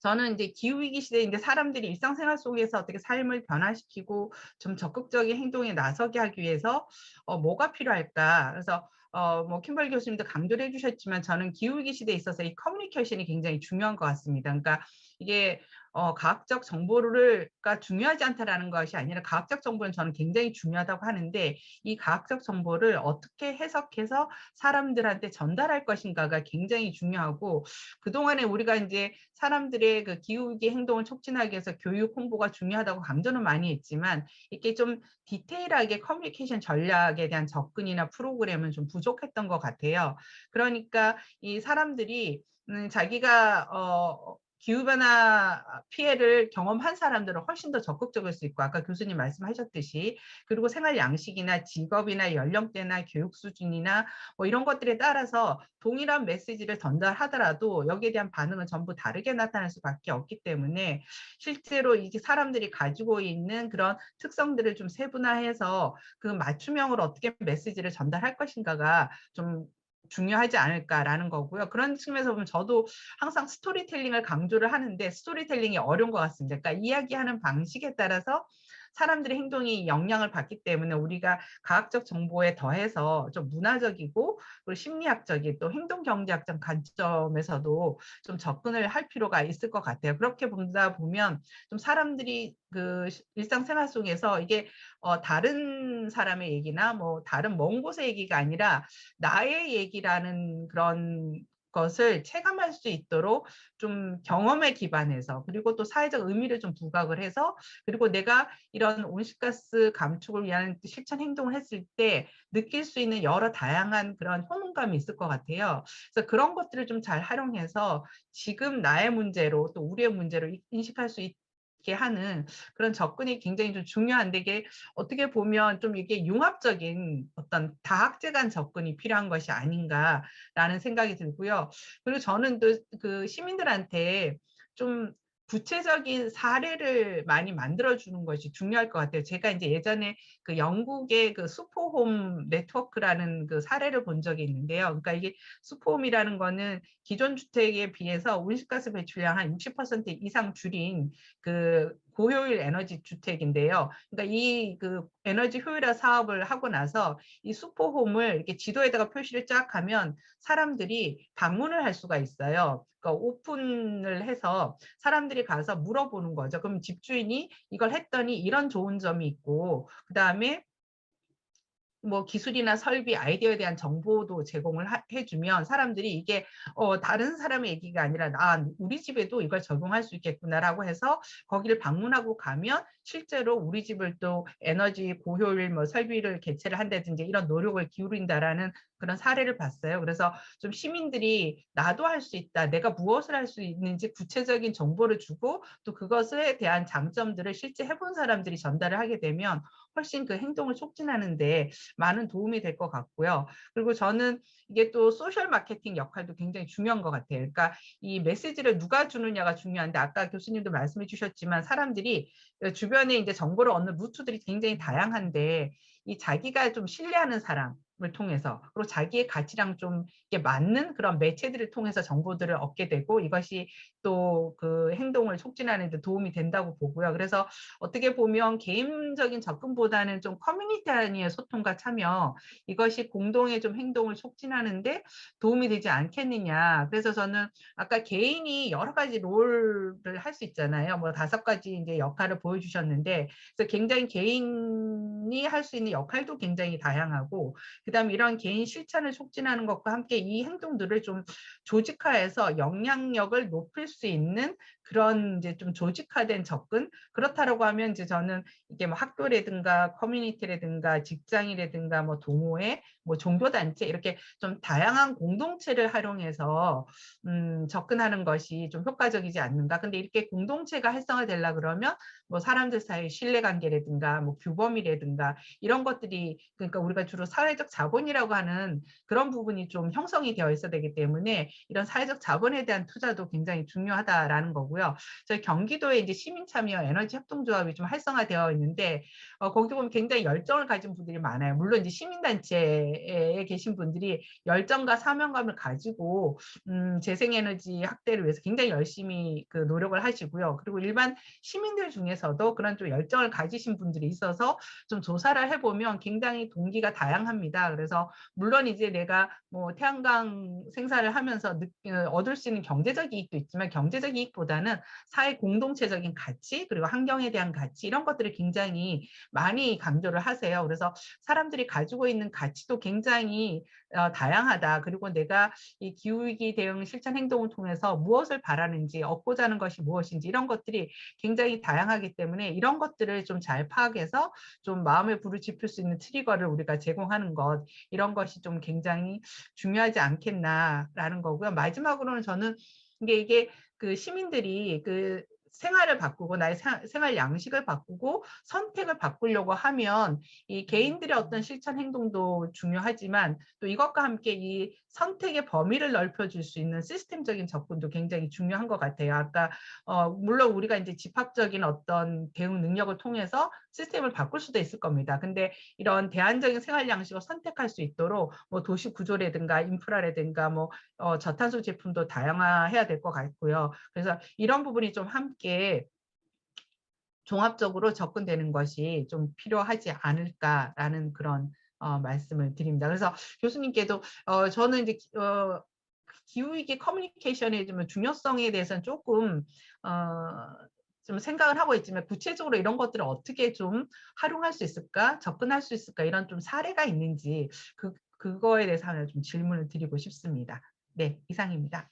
저는 이제 기후위기 시대에 이제 사람들이 일상생활 속에서 어떻게 삶을 변화시키고 좀 적극적인 행동에 나서게 하기 위해서 뭐가 필요할까? 그래서 뭐 킴벌 교수님도 강조를 해주셨지만 저는 기후위기 시대에 있어서 이 커뮤니케이션이 굉장히 중요한 것 같습니다. 그러니까 이게 과학적 정보가 중요하지 않다라는 것이 아니라 과학적 정보는 저는 굉장히 중요하다고 하는데 이 과학적 정보를 어떻게 해석해서 사람들한테 전달할 것인가가 굉장히 중요하고 그동안에 우리가 이제 사람들의 그 기후위기 행동을 촉진하기 위해서 교육 홍보가 중요하다고 강조는 많이 했지만 이게 좀 디테일하게 커뮤니케이션 전략에 대한 접근이나 프로그램은 좀 부족했던 것 같아요. 그러니까 이 사람들이 자기가 기후변화 피해를 경험한 사람들은 훨씬 더 적극적일 수 있고 아까 교수님 말씀하셨듯이 그리고 생활 양식이나 직업이나 연령대나 교육 수준이나 뭐 이런 것들에 따라서 동일한 메시지를 전달하더라도 여기에 대한 반응은 전부 다르게 나타날 수밖에 없기 때문에 실제로 이게 사람들이 가지고 있는 그런 특성들을 좀 세분화해서 그 맞춤형으로 어떻게 메시지를 전달할 것인가가 좀 중요하지 않을까라는 거고요. 그런 측면에서 보면 저도 항상 스토리텔링을 강조를 하는데 스토리텔링이 어려운 것 같습니다. 그러니까 이야기하는 방식에 따라서 사람들의 행동이 영향을 받기 때문에 우리가 과학적 정보에 더해서 좀 문화적이고 그리고 심리학적인 또 행동경제학적 관점에서도 좀 접근을 할 필요가 있을 것 같아요. 그렇게 보다 보면 좀 사람들이 그 일상생활 속에서 이게 다른 사람의 얘기나 뭐 다른 먼 곳의 얘기가 아니라 나의 얘기라는 그런 것을 체감할 수 있도록 좀 경험에 기반해서 그리고 또 사회적 의미를 좀 부각을 해서 그리고 내가 이런 온실가스 감축을 위한 실천 행동을 했을 때 느낄 수 있는 여러 다양한 그런 효능감이 있을 것 같아요. 그래서 그런 것들을 좀 잘 활용해서 지금 나의 문제로 또 우리의 문제로 인식할 수 있게 하는 그런 접근이 굉장히 좀 중요한데 이게 어떻게 보면 좀 이게 융합적인 어떤 다학제 간 접근이 필요한 것이 아닌가라는 생각이 들고요. 그리고 저는 또 그 시민들한테 좀 구체적인 사례를 많이 만들어주는 것이 중요할 것 같아요. 제가 이제 예전에 그 영국의 그 슈퍼홈 네트워크라는 그 사례를 본 적이 있는데요. 그러니까 이게 슈퍼홈이라는 거는 기존 주택에 비해서 온실가스 배출량 한 60% 이상 줄인 그 고효율 에너지 주택인데요. 그러니까 이 그 에너지 효율화 사업을 하고 나서 이 슈퍼홈을 이렇게 지도에다가 표시를 쫙 하면 사람들이 방문을 할 수가 있어요. 그러니까 오픈을 해서 사람들이 가서 물어보는 거죠. 그럼 집주인이 이걸 했더니 이런 좋은 점이 있고 그다음에 뭐 기술이나 설비, 아이디어에 대한 정보도 제공을 해주면 사람들이 이게 다른 사람의 얘기가 아니라 우리 집에도 이걸 적용할 수 있겠구나라고 해서 거기를 방문하고 가면 실제로 우리 집을 또 에너지 고효율 뭐 설비를 개최를 한다든지 이런 노력을 기울인다라는 그런 사례를 봤어요. 그래서 좀 시민들이 나도 할 수 있다, 내가 무엇을 할 수 있는지 구체적인 정보를 주고 또 그것에 대한 장점들을 실제 해본 사람들이 전달을 하게 되면 훨씬 그 행동을 촉진하는데 많은 도움이 될 것 같고요. 그리고 저는 이게 또 소셜 마케팅 역할도 굉장히 중요한 것 같아요. 그러니까 이 메시지를 누가 주느냐가 중요한데 아까 교수님도 말씀해 주셨지만 사람들이 주변에 이제 정보를 얻는 루트들이 굉장히 다양한데 이 자기가 좀 신뢰하는 사람을 통해서 그리고 자기의 가치랑 좀 이게 맞는 그런 매체들을 통해서 정보들을 얻게 되고 이것이 또 그 행동을 촉진하는 데 도움이 된다고 보고요. 그래서 어떻게 보면 개인적인 접근보다는 좀 커뮤니티 단위의 소통과 참여 이것이 공동의 좀 행동을 촉진하는데 도움이 되지 않겠느냐. 그래서 저는 아까 개인이 여러 가지 롤을 할 수 있잖아요. 뭐 5가지 이제 역할을 보여주셨는데 그래서 굉장히 개인이 할 수 있는 역할도 굉장히 다양하고 그다음에 이런 개인 실천을 촉진하는 것과 함께 이 행동들을 좀 조직화해서 영향력을 높일 수 있는 그런 이제 좀 조직화된 접근 그렇다라고 하면 이제 저는 이게 뭐 학교라든가 커뮤니티라든가 직장이라든가 뭐 동호회 뭐 종교단체 이렇게 좀 다양한 공동체를 활용해서 접근하는 것이 좀 효과적이지 않는가. 근데 이렇게 공동체가 활성화되려 그러면 뭐 사람들 사이 신뢰관계라든가 뭐 규범이라든가 이런 것들이 그러니까 우리가 주로 사회적 자본이라고 하는 그런 부분이 좀 형성이 되어 있어야 되기 때문에 이런 사회적 자본에 대한 투자도 굉장히 중요하다라는 거고요. 저희 경기도에 이제 시민참여 에너지 협동조합이 좀 활성화되어 있는데 거기 보면 굉장히 열정을 가진 분들이 많아요. 물론 이제 시민단체에 계신 분들이 열정과 사명감을 가지고 재생에너지 확대를 위해서 굉장히 열심히 그 노력을 하시고요. 그리고 일반 시민들 중에서도 그런 좀 열정을 가지신 분들이 있어서 좀 조사를 해보면 굉장히 동기가 다양합니다. 그래서 물론 이제 내가 뭐 태양광 생산을 하면서 얻을 수 있는 경제적 이익도 있지만 경제적 이익보다는 사회 공동체적인 가치 그리고 환경에 대한 가치 이런 것들을 굉장히 많이 강조를 하세요. 그래서 사람들이 가지고 있는 가치도 굉장히 다양하다. 그리고 내가 이 기후위기 대응 실천 행동을 통해서 무엇을 바라는지 얻고자 하는 것이 무엇인지 이런 것들이 굉장히 다양하기 때문에 이런 것들을 좀 잘 파악해서 좀 마음의 불을 지필 수 있는 트리거를 우리가 제공하는 것 것 이런 것이 좀 굉장히 중요하지 않겠나라는 거고요. 마지막으로는 저는 이게 그 시민들이 그 생활을 바꾸고 나의 생활 양식을 바꾸고 선택을 바꾸려고 하면 이 개인들의 어떤 실천 행동도 중요하지만 또 이것과 함께 이 선택의 범위를 넓혀줄 수 있는 시스템적인 접근도 굉장히 중요한 것 같아요. 아까 물론 우리가 이제 집합적인 어떤 대응 능력을 통해서 시스템을 바꿀 수도 있을 겁니다. 근데 이런 대안적인 생활 양식을 선택할 수 있도록 뭐 도시 구조라든가 인프라라든가 뭐 저탄소 제품도 다양화해야 될 것 같고요. 그래서 이런 부분이 좀 함께 종합적으로 접근되는 것이 좀 필요하지 않을까라는 그런 말씀을 드립니다. 그래서 교수님께도 저는 이제 기후위기 커뮤니케이션의 좀 중요성에 대해서는 조금 좀 생각을 하고 있지만 구체적으로 이런 것들을 어떻게 좀 활용할 수 있을까, 접근할 수 있을까 이런 좀 사례가 있는지 그거에 대해서 하나 좀 질문을 드리고 싶습니다. 네, 이상입니다.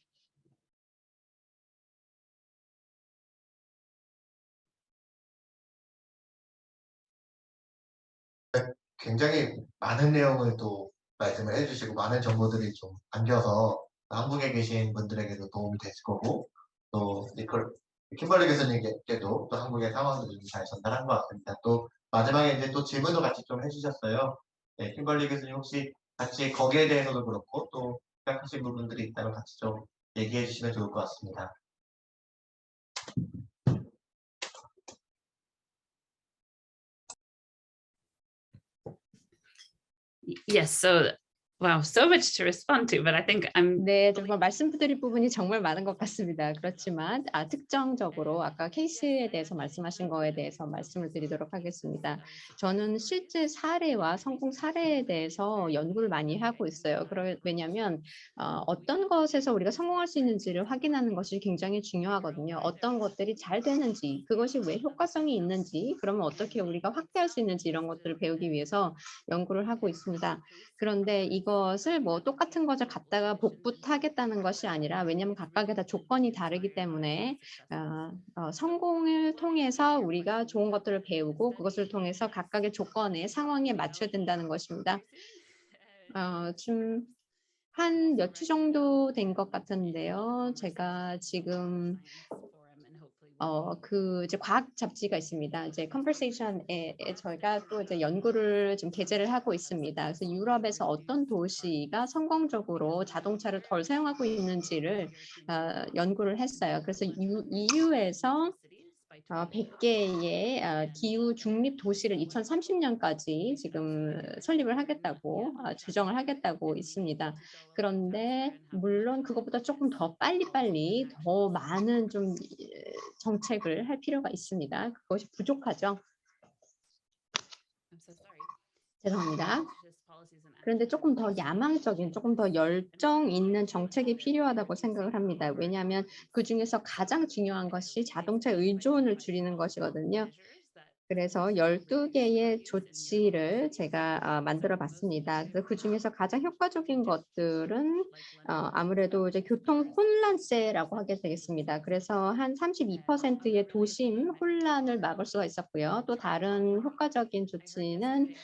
굉장히 많은 내용을 또 말씀을 해주시고 많은 정보들이 좀 담겨서 한국에 계신 분들에게도 도움이 됐을 거고 또 킴벌리 교수님께도 또 한국의 상황도 좀 잘 전달한 것 같습니다. 또 마지막에 이제 또 질문도 같이 좀 해주셨어요. 네, 킴벌리 교수님 혹시 같이 거기에 대해서도 그렇고 또 생각하신 부분들이 있다면 같이 좀 얘기해 주시면 좋을 것 같습니다. Yes, so wow, so much to respond to, but I think I'm 네, 정말 말씀드릴 부분이 정말 많은 것 같습니다. 그렇지만 특정적으로 아까 케이스에 대해서 말씀하신 거에 대해서 말씀을 드리도록 하겠습니다. 저는 실제 사례와 성공 사례에 대해서 연구를 많이 하고 있어요. 왜냐하면 어떤 것에서 우리가 성공할 수 있는지를 확인하는 것이 굉장히 중요하거든요. 어떤 것들이 잘 되는지, 그것이 왜 효과성이 있는지, 그러면 어떻게 우리가 확대할 수 있는지 이런 것들을 배우기 위해서 연구를 하고 있습니다. 그런데 이것을 뭐 똑같은 것을 갖다가 복붙하겠다는 것이 아니라 왜냐하면 각각의 다 조건이 다르기 때문에 성공을 통해서 우리가 좋은 것들을 배우고 그것을 통해서 각각의 조건에 상황에 맞춰야 된다는 것입니다. 좀 한 몇 주 정도 된 것 같은데요. 제가 지금 이제 과학 잡지가 있습니다. 이제 컨버세이션에 저희가 또 이제 연구를 좀 게재를 하고 있습니다. 그래서 유럽에서 어떤 도시가 성공적으로 자동차를 덜 사용하고 있는지를 연구를 했어요. 그래서 EU에서 100개의 기후 중립 도시를 2030년까지 지금 설립을 하겠다고 주정을 하겠다고 있습니다. 그런데 물론 그것보다 조금 더 빨리빨리 더 많은 좀 정책을 할 필요가 있습니다. 그것이 부족하죠. 죄송합니다. 그런데 조금 더 야망적인, 조금 더 열정 있는 정책이 필요하다고 생각을 합니다. 왜냐하면 그중에서 가장 중요한 것이 자동차 의존을 줄이는 것이거든요. 그래서 12개의 조치를 제가 만들어 봤습니다. 그래서 그중에서 가장 효과적인 것들은 아무래도 이제 교통 혼란세라고 하게 되겠습니다. 그래서 한 32%의 도심 혼란을 막을 수가 있었고요. 또 다른 효과적인 조치는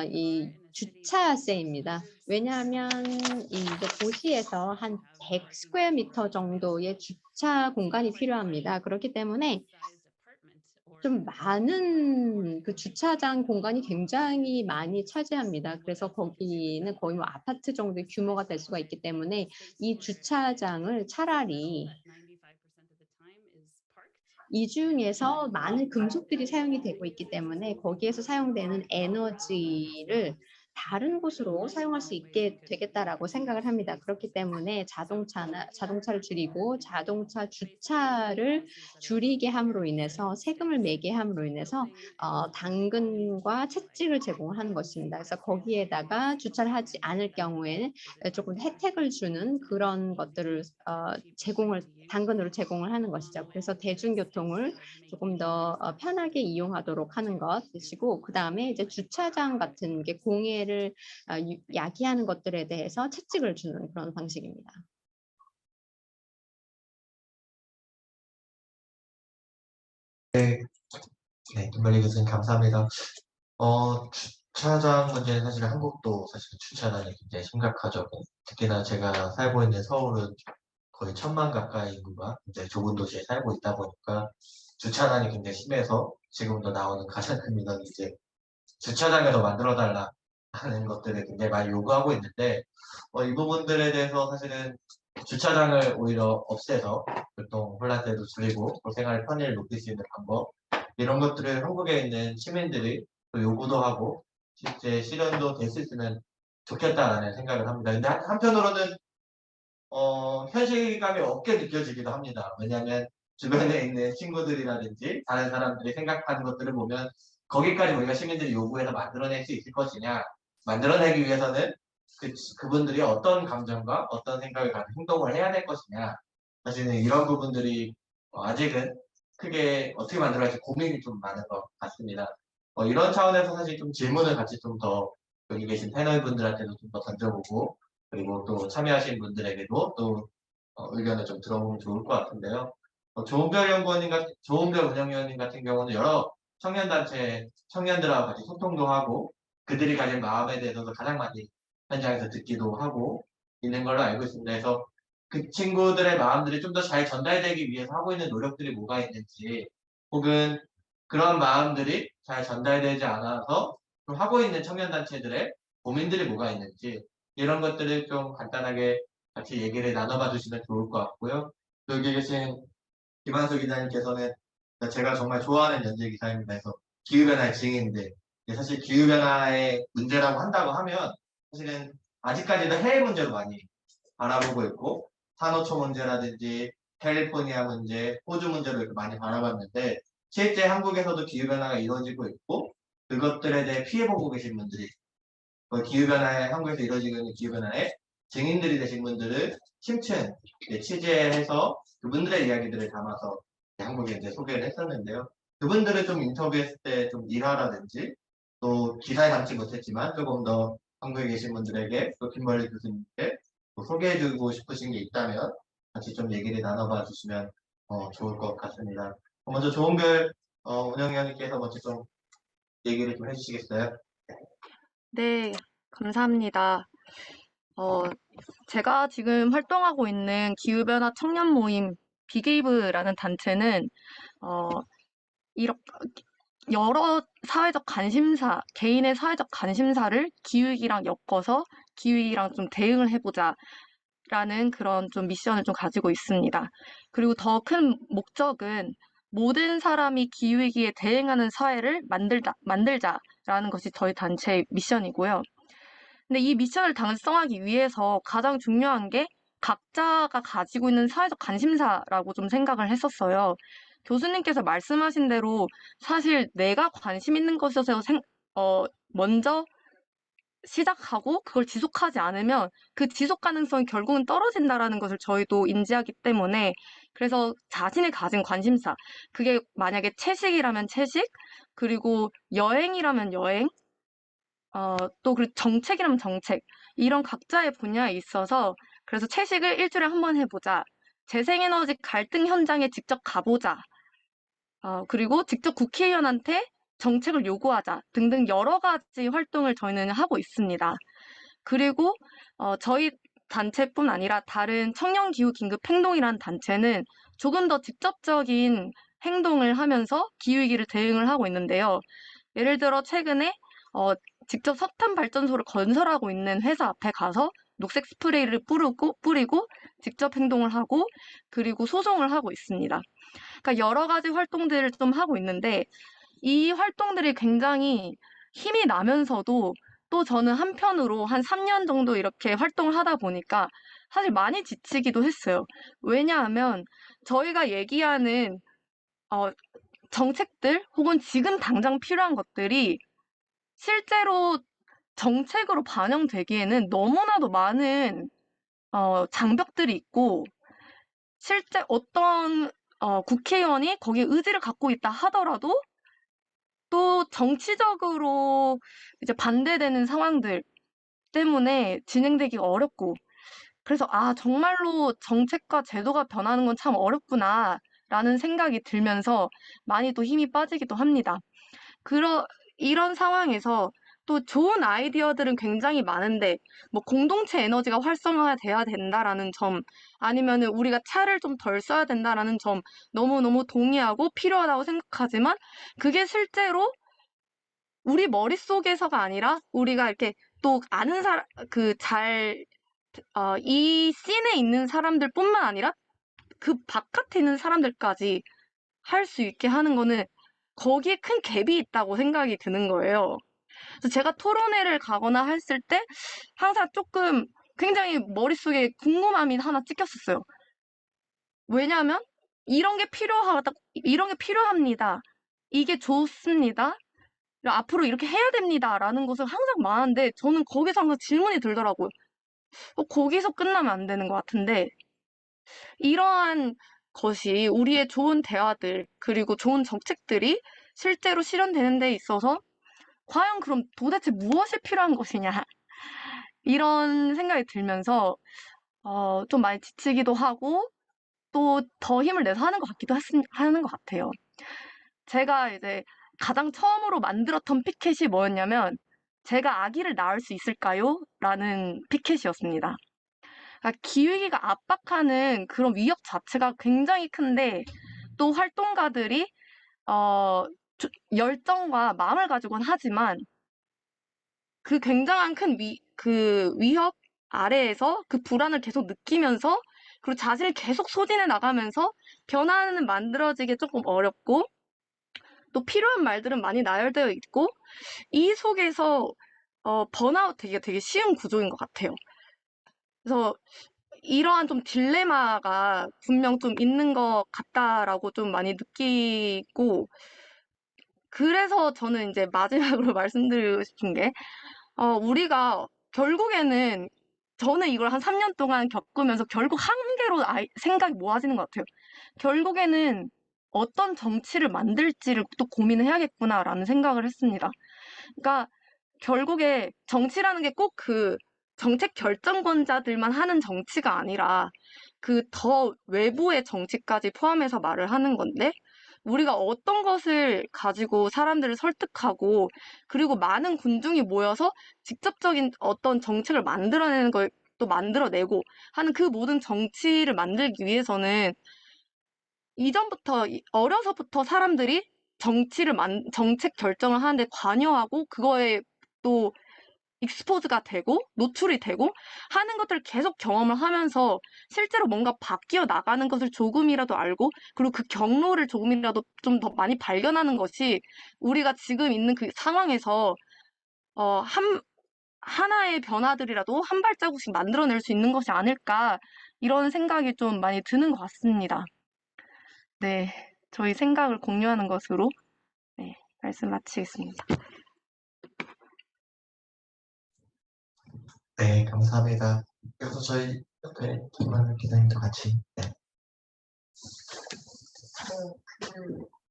이 주차세입니다. 왜냐하면 이제 도시에서 한 100 스퀘어미터 정도의 주차 공간이 필요합니다. 그렇기 때문에 좀 많은 그 주차장 공간이 굉장히 많이 차지합니다. 그래서 거기는 거의 뭐 아파트 정도의 규모가 될 수가 있기 때문에 이 주차장을 차라리 이 중에서 많은 금속들이 사용이 되고 있기 때문에 거기에서 사용되는 에너지를 다른 곳으로 사용할 수 있게 되겠다라고 생각을 합니다. 그렇기 때문에 자동차를 줄이고 자동차 주차를 줄이게 함으로 인해서 세금을 매게 함으로 인해서 당근과 채찍을 제공하는 것입니다. 그래서 거기에다가 주차를 하지 않을 경우에는 조금 혜택을 주는 그런 것들을 당근으로 제공을 하는 것이죠. 그래서 대중교통을 조금 더 편하게 이용하도록 하는 것이고, 그 다음에 이제 주차장 같은 게 공해를 야기하는 것들에 대해서 채찍을 주는 그런 방식입니다. 네, 김벌리 교수님 감사합니다. 주차장 문제는 사실 한국도 사실 주차장이 굉장히 심각하죠. 특히나 제가 살고 있는 서울은 거의 1,000만 가까이 인구가 이제 좁은 도시에 살고 있다 보니까 주차난이 굉장히 심해서 지금도 나오는 가장 큰 민원이 이제 주차장을 더 만들어달라 하는 것들을 굉장히 많이 요구하고 있는데 이 부분들에 대해서 사실은 주차장을 오히려 없애서 교통 혼란세도 줄이고 생활 편의를 높일 수 있는 방법 이런 것들을 한국에 있는 시민들이 또 요구도 하고 실제 실현도 될 수 있으면 좋겠다라는 생각을 합니다. 근데 한편으로는 현실감이 없게 느껴지기도 합니다. 왜냐하면 주변에 있는 친구들이라든지 다른 사람들이 생각하는 것들을 보면 거기까지 우리가 시민들이 요구해서 만들어낼 수 있을 것이냐 만들어내기 위해서는 그분들이 어떤 감정과 어떤 생각을 가지고 행동을 해야 될 것이냐 사실은 이런 부분들이 아직은 크게 어떻게 만들어야 할지 고민이 좀 많은 것 같습니다. 이런 차원에서 사실 좀 질문을 같이 좀 더 여기 계신 패널분들한테도 좀 더 던져보고 그리고 또 참여하신 분들에게도 또 의견을 좀 들어보면 좋을 것 같은데요. 조은별 조은별 운영위원님 같은 경우는 여러 청년단체 청년들하고 같이 소통도 하고 그들이 가진 마음에 대해서도 가장 많이 현장에서 듣기도 하고 있는 걸로 알고 있습니다. 그래서 그 친구들의 마음들이 좀 더 잘 전달되기 위해서 하고 있는 노력들이 뭐가 있는지 혹은 그런 마음들이 잘 전달되지 않아서 좀 하고 있는 청년단체들의 고민들이 뭐가 있는지 이런 것들을 좀 간단하게 같이 얘기를 나눠봐 주시면 좋을 것 같고요. 여기 계신 김한수 기자님께서는 제가 정말 좋아하는 연재 기사입니다. 그래서 기후변화의 증인들. 사실 기후변화의 문제라고 한다고 하면 사실은 아직까지도 해외 문제로 많이 바라보고 있고 산호초 문제라든지 캘리포니아 문제, 호주 문제로 이렇게 많이 바라봤는데 실제 한국에서도 기후변화가 이루어지고 있고 그것들에 대해 피해보고 계신 분들이 기후변화에 한국에서 이루어지고 있는 기후변화에 증인들이 되신 분들을 심층 취재해서 그분들의 이야기들을 담아서 한국에 이제 소개를 했었는데요. 그분들을 좀 인터뷰했을 때 좀 일화라든지 또 기사에 담지 못했지만 조금 더 한국에 계신 분들에게 또 김벌리 교수님께 또 소개해주고 싶으신 게 있다면 같이 좀 얘기를 나눠봐 주시면 좋을 것 같습니다. 먼저 조은별 운영위원님께서 먼저 좀 얘기를 좀 해주시겠어요? 네, 감사합니다. 제가 지금 활동하고 있는 기후변화 청년 모임 비게이브라는 단체는 이렇게 여러 사회적 관심사, 개인의 사회적 관심사를 기후위기랑 엮어서 기후위기랑 좀 대응을 해보자 라는 그런 좀 미션을 좀 가지고 있습니다. 그리고 더 큰 목적은 모든 사람이 기후위기에 대응하는 사회를 만들자라는 것이 저희 단체의 미션이고요. 근데 이 미션을 달성하기 위해서 가장 중요한 게 각자가 가지고 있는 사회적 관심사라고 좀 생각을 했었어요. 교수님께서 말씀하신 대로 사실 내가 관심 있는 것에서 먼저 시작하고 그걸 지속하지 않으면 그 지속 가능성이 결국은 떨어진다라는 것을 저희도 인지하기 때문에 그래서 자신이 가진 관심사, 그게 만약에 채식이라면 채식, 그리고 여행이라면 여행, 또 그리고 정책이라면 정책, 이런 각자의 분야에 있어서 그래서 채식을 일주일에 한 번 해보자, 재생에너지 갈등 현장에 직접 가보자, 그리고 직접 국회의원한테 정책을 요구하자 등등 여러 가지 활동을 저희는 하고 있습니다. 그리고 저희 단체뿐 아니라 다른 청년기후긴급행동이라는 단체는 조금 더 직접적인 행동을 하면서 기후위기를 대응을 하고 있는데요. 예를 들어 최근에 직접 석탄 발전소를 건설하고 있는 회사 앞에 가서 녹색 스프레이를 뿌리고 직접 행동을 하고 그리고 소송을 하고 있습니다. 그러니까 여러 가지 활동들을 좀 하고 있는데 이 활동들이 굉장히 힘이 나면서도 또 저는 한편으로 한 3년 정도 이렇게 활동을 하다 보니까 사실 많이 지치기도 했어요. 왜냐하면 저희가 얘기하는 정책들 혹은 지금 당장 필요한 것들이 실제로 정책으로 반영되기에는 너무나도 많은 장벽들이 있고 실제 어떤 국회의원이 거기에 의지를 갖고 있다 하더라도 또 정치적으로 이제 반대되는 상황들 때문에 진행되기가 어렵고 그래서 정말로 정책과 제도가 변하는 건 참 어렵구나라는 생각이 들면서 많이 또 힘이 빠지기도 합니다. 이런 상황에서 또 좋은 아이디어들은 굉장히 많은데 뭐 공동체 에너지가 활성화돼야 된다라는 점 아니면은 우리가 차를 좀 덜 써야 된다라는 점 너무너무 동의하고 필요하다고 생각하지만 그게 실제로 우리 머릿속에서가 아니라 우리가 이렇게 또 아는 사람 이 씬에 있는 사람들뿐만 아니라 그 바깥에 있는 사람들까지 할 수 있게 하는 거는 거기에 큰 갭이 있다고 생각이 드는 거예요. 그래서 제가 토론회를 가거나 했을 때 항상 조금 굉장히 머릿속에 궁금함이 하나 찍혔었어요. 왜냐하면 이런 게 필요합니다. 이게 좋습니다. 앞으로 이렇게 해야 됩니다라는 것은 항상 많은데 저는 거기서 항상 질문이 들더라고요. 거기서 끝나면 안 되는 것 같은데 이러한 것이 우리의 좋은 대화들 그리고 좋은 정책들이 실제로 실현되는 데 있어서 과연 그럼 도대체 무엇이 필요한 것이냐 이런 생각이 들면서 좀 많이 지치기도 하고 또 더 힘을 내서 하는 것 같기도 하는 것 같아요. 제가 이제 가장 처음으로 만들었던 피켓이 뭐였냐면 제가 아기를 낳을 수 있을까요? 라는 피켓이었습니다. 그러니까 기후위기가 압박하는 그런 위협 자체가 굉장히 큰데 또 활동가들이 열정과 마음을 가지고는 하지만 그 굉장한 큰 위협 아래에서 그 불안을 계속 느끼면서 그리고 자신을 계속 소진해 나가면서 변화는 만들어지기 조금 어렵고 또 필요한 말들은 많이 나열되어 있고 이 속에서 번아웃 되게 쉬운 구조인 것 같아요. 그래서 이러한 좀 딜레마가 분명 좀 있는 것 같다라고 좀 많이 느끼고 그래서 저는 이제 마지막으로 말씀드리고 싶은 게 우리가 결국에는 저는 이걸 한 3년 동안 겪으면서 결국 한계로 생각이 모아지는 것 같아요. 결국에는 어떤 정치를 만들지를 또 고민을 해야겠구나라는 생각을 했습니다. 그러니까 결국에 정치라는 게 꼭 그 정책 결정권자들만 하는 정치가 아니라 그 더 외부의 정치까지 포함해서 말을 하는 건데 우리가 어떤 것을 가지고 사람들을 설득하고 그리고 많은 군중이 모여서 직접적인 어떤 정책을 만들어내는 걸 또 만들어내고 하는 그 모든 정치를 만들기 위해서는 이전부터 어려서부터 사람들이 정책 결정을 하는데 관여하고 그거에 또 익스포즈가 되고 노출이 되고 하는 것들을 계속 경험을 하면서 실제로 뭔가 바뀌어 나가는 것을 조금이라도 알고 그리고 그 경로를 조금이라도 좀 더 많이 발견하는 것이 우리가 지금 있는 그 상황에서 하나의 변화들이라도 한 발자국씩 만들어낼 수 있는 것이 아닐까 이런 생각이 좀 많이 드는 것 같습니다. 네, 저희 생각을 공유하는 것으로 네, 말씀 마치겠습니다. 네, 감사합니다. 그래서 저희 옆에 김만우 기자님도 같이. 네.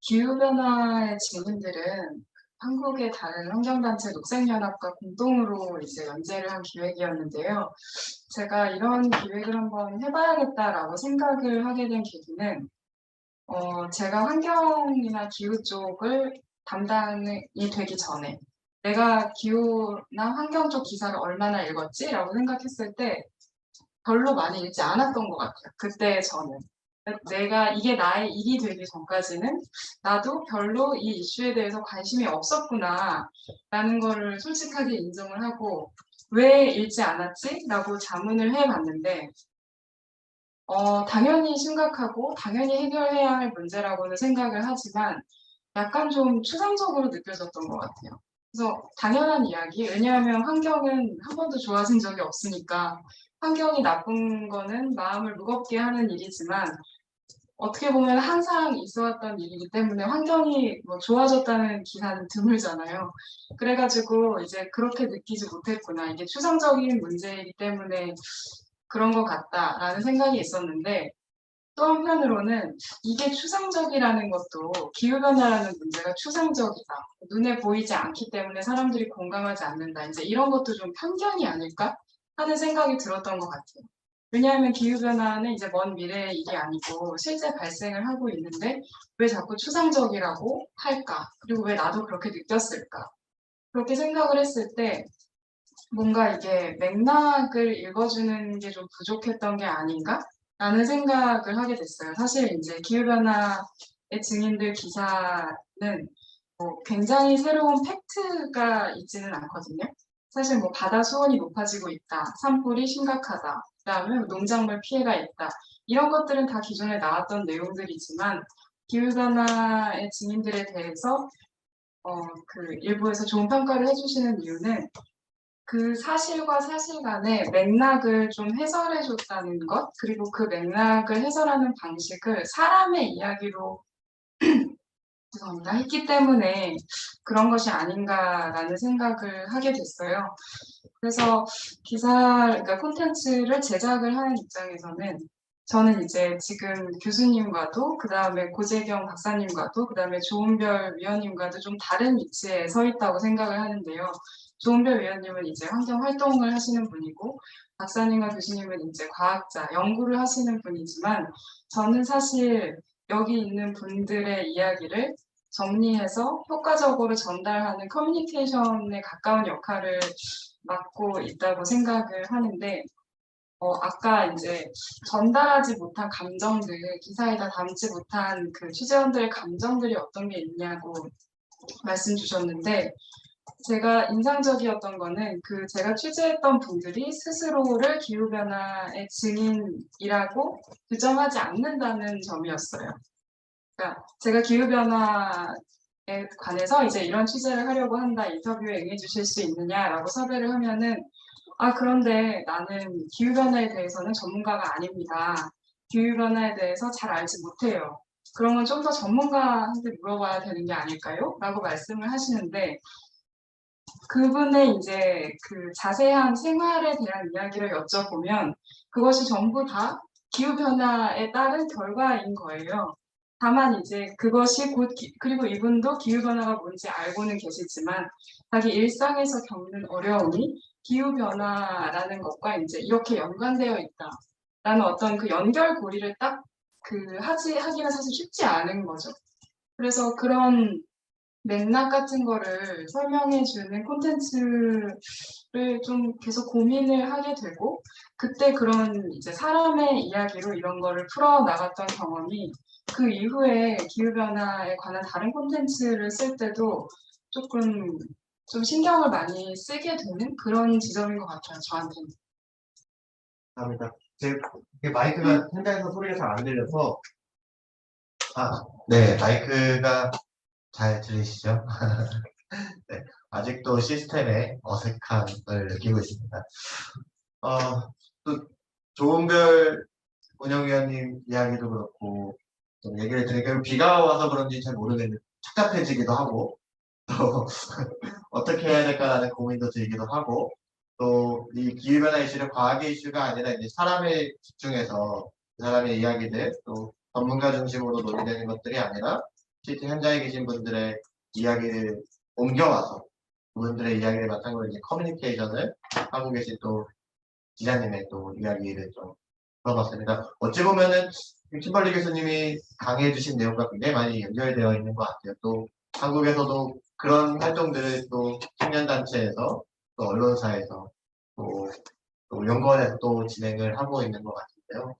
기후변화의 질문들은 한국의 다른 환경단체 녹색연합과 공동으로 이제 연재를 한 기획이었는데요. 제가 이런 기획을 한번 해봐야겠다라고 생각을 하게 된 계기는 제가 환경이나 기후 쪽을 담당이 되기 전에 내가 기후나 환경 쪽 기사를 얼마나 읽었지라고 생각했을 때 별로 많이 읽지 않았던 것 같아요. 그때 저는. 내가 이게 나의 일이 되기 전까지는 나도 별로 이 이슈에 대해서 관심이 없었구나 라는 거를 솔직하게 인정을 하고 왜 읽지 않았지? 라고 자문을 해봤는데 당연히 심각하고 당연히 해결해야 할 문제라고는 생각을 하지만 약간 좀 추상적으로 느껴졌던 것 같아요. 그래서 당연한 이야기, 왜냐하면 환경은 한 번도 좋아진 적이 없으니까 환경이 나쁜 거는 마음을 무겁게 하는 일이지만 어떻게 보면 항상 있어왔던 일이기 때문에 환경이 뭐 좋아졌다는 기사는 드물잖아요. 그래가지고 이제 그렇게 느끼지 못했구나. 이게 추상적인 문제이기 때문에 그런 것 같다라는 생각이 있었는데 또 한편으로는 이게 추상적이라는 것도 기후변화라는 문제가 추상적이다. 눈에 보이지 않기 때문에 사람들이 공감하지 않는다. 이제 이런 것도 좀 편견이 아닐까 하는 생각이 들었던 것 같아요. 왜냐하면 기후변화는 이제 먼 미래의 일이 아니고 실제 발생을 하고 있는데 왜 자꾸 추상적이라고 할까? 그리고 왜 나도 그렇게 느꼈을까? 그렇게 생각을 했을 때 뭔가 이게 맥락을 읽어주는 게 좀 부족했던 게 아닌가? 라는 생각을 하게 됐어요. 사실 이제 기후변화의 증인들 기사는 굉장히 새로운 팩트가 있지는 않거든요. 사실 바다 수온이 높아지고 있다, 산불이 심각하다, 그다음에 농작물 피해가 있다. 이런 것들은 다 기존에 나왔던 내용들이지만 기후변화의 증인들에 대해서 그 일부에서 좋은 평가를 해주시는 이유는 그 사실과 사실간의 맥락을 좀 해설해 줬다는 것, 그리고 그 맥락을 해설하는 방식을 사람의 이야기로 죄송합니다. 했기 때문에 그런 것이 아닌가라는 생각을 하게 됐어요. 그래서 그러니까 콘텐츠를 제작을 하는 입장에서는 저는 이제 지금 교수님과도 그다음에 고재경 박사님과도 그다음에 조은별 위원님과도 좀 다른 위치에 서 있다고 생각을 하는데요. 조은별 위원님은 이제 환경 활동을 하시는 분이고 박사님과 교수님은 이제 과학자, 연구를 하시는 분이지만 저는 사실 여기 있는 분들의 이야기를 정리해서 효과적으로 전달하는 커뮤니케이션에 가까운 역할을 맡고 있다고 생각을 하는데 아까 이제 전달하지 못한 감정들, 기사에다 담지 못한 그 취재원들의 감정들이 어떤 게 있냐고 말씀 주셨는데 제가 인상적이었던 거는 그 제가 취재했던 분들이 스스로를 기후변화의 증인이라고 규정하지 않는다는 점이었어요. 그러니까 제가 기후변화에 관해서 이제 이런 취재를 하려고 한다, 인터뷰에 응해 주실 수 있느냐라고 섭외를 하면은 그런데 나는 기후변화에 대해서는 전문가가 아닙니다. 기후변화에 대해서 잘 알지 못해요. 그러면 좀 더 전문가한테 물어봐야 되는 게 아닐까요? 라고 말씀을 하시는데 그분의 이제 그 자세한 생활에 대한 이야기를 여쭤보면 그것이 전부 다 기후변화에 따른 결과인 거예요. 다만 이제 그것이 그리고 이분도 기후변화가 뭔지 알고는 계시지만 자기 일상에서 겪는 어려움이 기후변화라는 것과 이제 이렇게 연관되어 있다라는 어떤 그 연결고리를 딱 하기가 사실 쉽지 않은 거죠. 그래서 그런 맥락 같은 거를 설명해 주는 콘텐츠를 좀 계속 고민을 하게 되고 그때 그런 이제 사람의 이야기로 이런 거를 풀어 나갔던 경험이 그 이후에 기후변화에 관한 다른 콘텐츠를 쓸 때도 조금 좀 신경을 많이 쓰게 되는 그런 지점인 것 같아요, 저한테는. 감사합니다. 마이크가 현장에서 소리가 잘 안 들려서 네, 마이크가 잘 들리시죠? 네, 아직도 시스템에 어색함을 느끼고 있습니다. 또 조은별 운영위원님 이야기도 그렇고 좀 얘기를 드리니까 비가 와서 그런지 잘 모르겠는데 착잡해지기도 하고 또 어떻게 해야 될까라는 고민도 들기도 하고 또 이 기후변화 이슈를 과학의 이슈가 아니라 이제 사람에 집중해서 그 사람의 이야기들 또 전문가 중심으로 논의되는 것들이 아니라 실제 현장에 계신 분들의 이야기를 옮겨와서 그분들의 이야기를 바탕으로 이제 커뮤니케이션을 하고 계신 또 기자님의 또 이야기를 좀 들어봤습니다. 어찌 보면은 킴벌리 교수님이 강의해 주신 내용과 굉장히 많이 연결되어 있는 것 같아요. 또 한국에서도 그런 활동들을 또 청년단체에서 또 언론사에서 또 연구원에서 또 진행을 하고 있는 것 같은데요.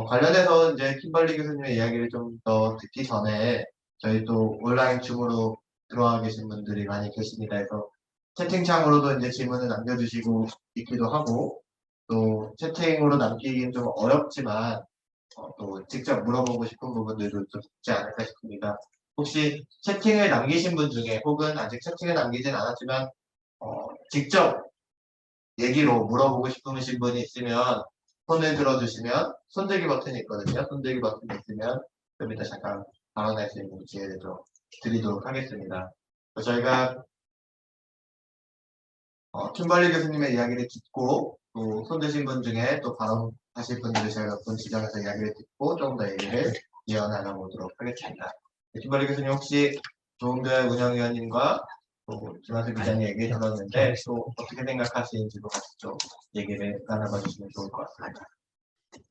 관련해서 이제 킴벌리 교수님의 이야기를 좀 더 듣기 전에 저희 또 온라인 줌으로 들어와 계신 분들이 많이 계십니다. 그래서 채팅창으로도 이제 질문을 남겨주시고 있기도 하고 또 채팅으로 남기긴 좀 어렵지만 또 직접 물어보고 싶은 부분들도 좀 있지 않을까 싶습니다. 혹시 채팅을 남기신 분 중에 혹은 아직 채팅을 남기진 않았지만 직접 얘기로 물어보고 싶으신 분이 있으면 손을 들어주시면 손들기 버튼이 있거든요. 손들기 버튼이 있으면 좀 이따 잠깐 발언할 수 있는 기회를 좀 드리도록 하겠습니다. 저희가 킴벌리 교수님의 이야기를 듣고 또 손드신 분 중에 또 발언하실 분들을 저희가 몇 분 지정해서 이야기를 듣고 조금 더 얘기를 이어나가보도록 하겠습니다. 킴벌리 교수님 혹시 조은별 운영위원님과 또 김한수 기자님 얘기 들었는데 또 어떻게 생각하시는지도 같이 좀 얘기를 나눠봐 주시면 좋을 것 같습니다.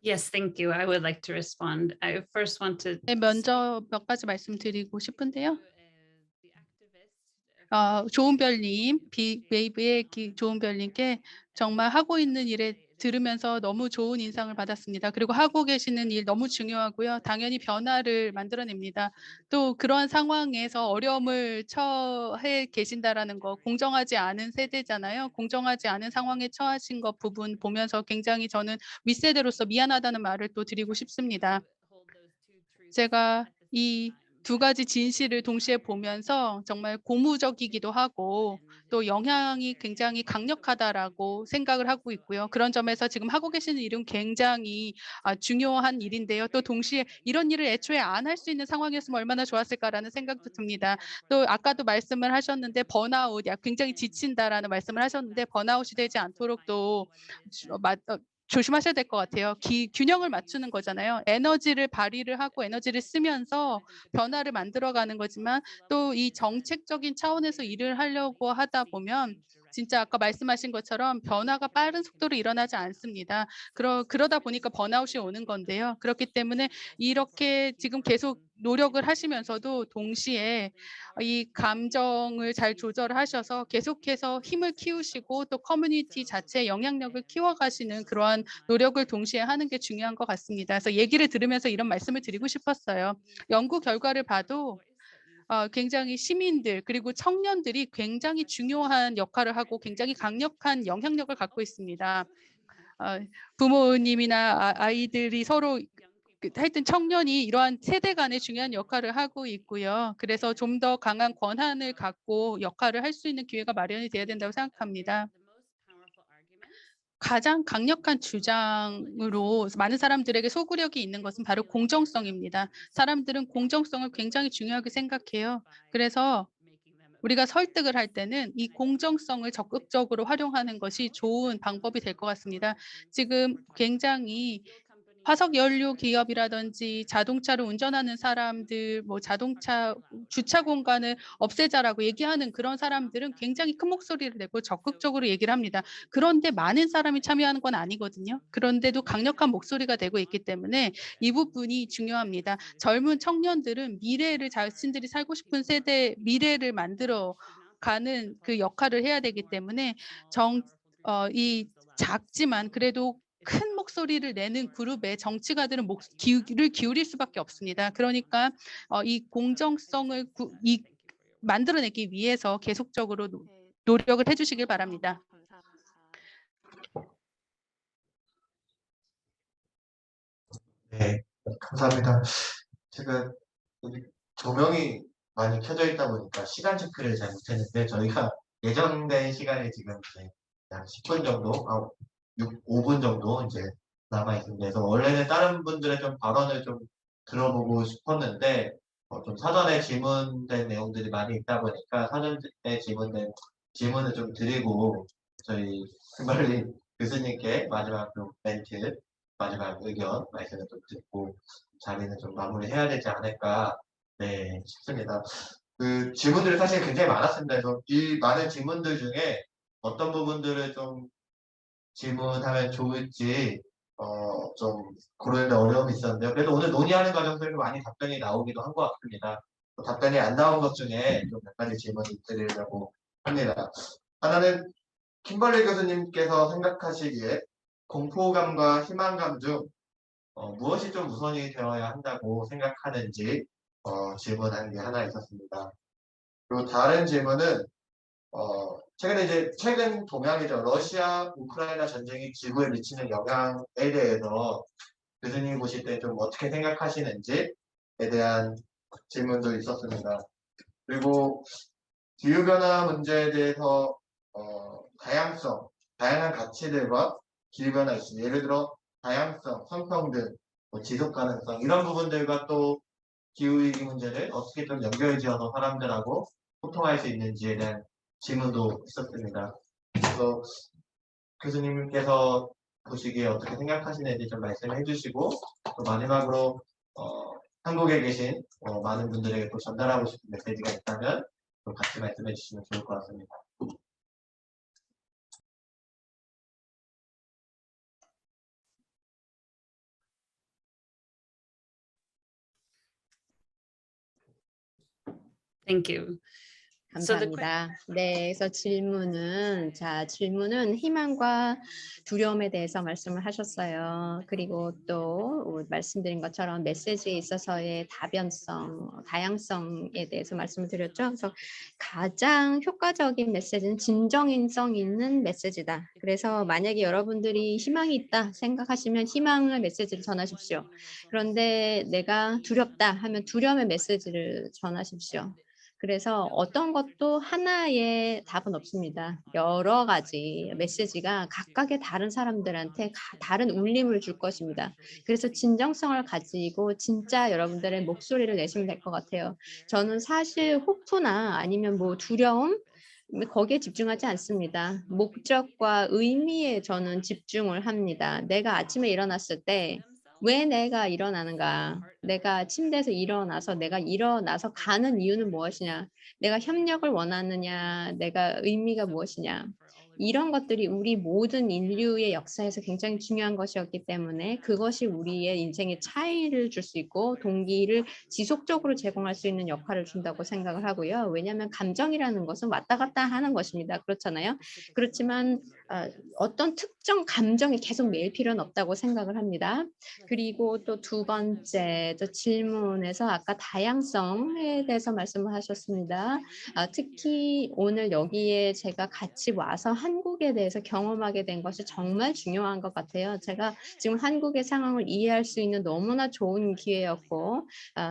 Yes, thank you. I would like to respond. I first want to 네, 먼저 몇 가지 말씀드리고 싶은데요. the activists 조은별님, 빅웨이브의 조은별님께 정말 하고 있는 일에 들으면서 너무 좋은 인상을 받았습니다. 그리고 하고 계시는 일 너무 중요하고요. 당연히 변화를 만들어냅니다. 또 그러한 상황에서 어려움을 처해 계신다라는 거, 공정하지 않은 세대잖아요. 공정하지 않은 상황에 처하신 것 부분 보면서 굉장히 저는 윗세대로서 미안하다는 말을 또 드리고 싶습니다. 제가 이 두 가지 진실을 동시에 보면서 정말 고무적이기도 하고 또 영향이 굉장히 강력하다라고 생각을 하고 있고요. 그런 점에서 지금 하고 계시는 일은 굉장히 중요한 일인데요. 또 동시에 이런 일을 애초에 안 할 수 있는 상황이었으면 얼마나 좋았을까라는 생각도 듭니다. 또 아까도 말씀을 하셨는데 번아웃, 굉장히 지친다라는 말씀을 하셨는데 번아웃이 되지 않도록 또 조심하셔야 될 것 같아요. 균형을 맞추는 거잖아요. 에너지를 발휘를 하고 에너지를 쓰면서 변화를 만들어가는 거지만 또 이 정책적인 차원에서 일을 하려고 하다 보면 진짜 아까 말씀하신 것처럼 변화가 빠른 속도로 일어나지 않습니다. 그러다 보니까 번아웃이 오는 건데요. 그렇기 때문에 이렇게 지금 계속 노력을 하시면서도 동시에 이 감정을 잘 조절하셔서 계속해서 힘을 키우시고 또 커뮤니티 자체의 영향력을 키워가시는 그러한 노력을 동시에 하는 게 중요한 것 같습니다. 그래서 얘기를 들으면서 이런 말씀을 드리고 싶었어요. 연구 결과를 봐도 굉장히 시민들 그리고 청년들이 굉장히 중요한 역할을 하고 굉장히 강력한 영향력을 갖고 있습니다. 부모님이나 아이들이 서로 하여튼 청년이 이러한 세대 간의 중요한 역할을 하고 있고요. 그래서 좀 더 강한 권한을 갖고 역할을 할 수 있는 기회가 마련이 돼야 된다고 생각합니다. 가장 강력한 주장으로 많은 사람들에게 소구력이 있는 것은 바로 공정성입니다. 사람들은 공정성을 굉장히 중요하게 생각해요. 그래서 우리가 설득을 할 때는 이 공정성을 적극적으로 활용하는 것이 좋은 방법이 될 것 같습니다. 지금 굉장히 화석 연료 기업이라든지 자동차를 운전하는 사람들, 자동차 주차 공간을 없애자라고 얘기하는 그런 사람들은 굉장히 큰 목소리를 내고 적극적으로 얘기를 합니다. 그런데 많은 사람이 참여하는 건 아니거든요. 그런데도 강력한 목소리가 되고 있기 때문에 이 부분이 중요합니다. 젊은 청년들은 미래를 자신들이 살고 싶은 세대 미래를 만들어 가는 그 역할을 해야 되기 때문에 이 작지만 그래도 큰 목소리를 내는 그룹의 정치가들은 귀를 기울일 수밖에 없습니다. 그러니까 이 공정성을 만들어내기 위해서 계속적으로 노력을 해주시길 바랍니다. 네, 감사합니다. 제가 여기 조명이 많이 켜져 있다 보니까 시간 체크를 잘 못했는데 저희가 예정된 시간이 지금 이제 약 10분 정도, 5분 정도 이제 남아 있습니다. 그래서 원래는 다른 분들의 좀 발언을 좀 들어보고 싶었는데 좀 사전에 질문된 내용들이 많이 있다 보니까 사전에 질문된 질문을 좀 드리고 저희 금발리 교수님께 마지막 멘트, 마지막 의견 말씀을 좀 듣고 자리는 좀 마무리해야 되지 않을까 싶습니다. 그 질문들이 사실 굉장히 많았습니다. 그래서 이 많은 질문들 중에 어떤 부분들을 좀 질문하면 좋을지 좀 고르는데 어려움이 있었는데요. 그래도 오늘 논의하는 과정 속에서 많이 답변이 나오기도 한 것 같습니다. 또 답변이 안 나온 것 중에 좀 몇 가지 질문을 드리려고 합니다. 하나는 킴벌리 교수님께서 생각하시기에 공포감과 희망감 중 무엇이 좀 우선이 되어야 한다고 생각하는지 질문한 게 하나 있었습니다. 그리고 다른 질문은 최근 동향이죠. 러시아 우크라이나 전쟁이 지구에 미치는 영향에 대해서 교수님 보실 때 좀 어떻게 생각하시는지에 대한 질문도 있었습니다. 그리고 기후변화 문제에 대해서 다양한 가치들과 기후변화 이슈, 예를 들어 다양성, 성평등, 지속 가능성 이런 부분들과 또 기후위기 문제를 어떻게 좀 연결지어서 사람들하고 소통할 수 있는지에 대한 질문도 있었습니다. 그래서 교수님께서 보시기에 어떻게 생각하시는지 좀 말씀해 주시고 또 마지막으로 한국에 계신 많은 분들에게 또 전달하고 싶은 메시지가 있다면 또 같이 말씀해 주시면 좋을 것 같습니다. Thank you. So the 감사합니다. 네, 그래서 질문은 희망과 두려움에 대해서 말씀을 하셨어요. 그리고 또 말씀드린 것처럼 메시지에 있어서의 다양성에 대해서 말씀을 드렸죠. 그래서 가장 효과적인 메시지는 진정성 있는 메시지다. 그래서 만약에 여러분들이 희망이 있다 생각하시면 희망의 메시지를 전하십시오. 그런데 내가 두렵다 하면 두려움의 메시지를 전하십시오. 그래서 어떤 것도 하나의 답은 없습니다. 여러 가지 메시지가 각각의 다른 사람들한테 다른 울림을 줄 것입니다. 그래서 진정성을 가지고 진짜 여러분들의 목소리를 내시면 될 것 같아요. 저는 사실 호프나 아니면 뭐 두려움 거기에 집중하지 않습니다. 목적과 의미에 저는 집중을 합니다. 내가 아침에 일어났을 때 왜 내가 일어나는가? 내가 침대에서 일어나서 가는 이유는 무엇이냐? 내가 협력을 원하느냐? 내가 의미가 무엇이냐? 이런 것들이 우리 모든 인류의 역사에서 굉장히 중요한 것이었기 때문에 그것이 우리의 인생의 차이를 줄 수 있고 동기를 지속적으로 제공할 수 있는 역할을 준다고 생각을 하고요. 왜냐하면 감정이라는 것은 왔다 갔다 하는 것입니다. 그렇잖아요. 그렇지만 어떤 특정 감정이 계속 매일 필요는 없다고 생각을 합니다. 그리고 또 두 번째 질문에서 아까 다양성에 대해서 말씀을 하셨습니다. 특히 오늘 여기에 제가 같이 와서 한국에 대해서 경험하게 된 것이 정말 중요한 것 같아요. 제가 지금 한국의 상황을 이해할 수 있는 너무나 좋은 기회였고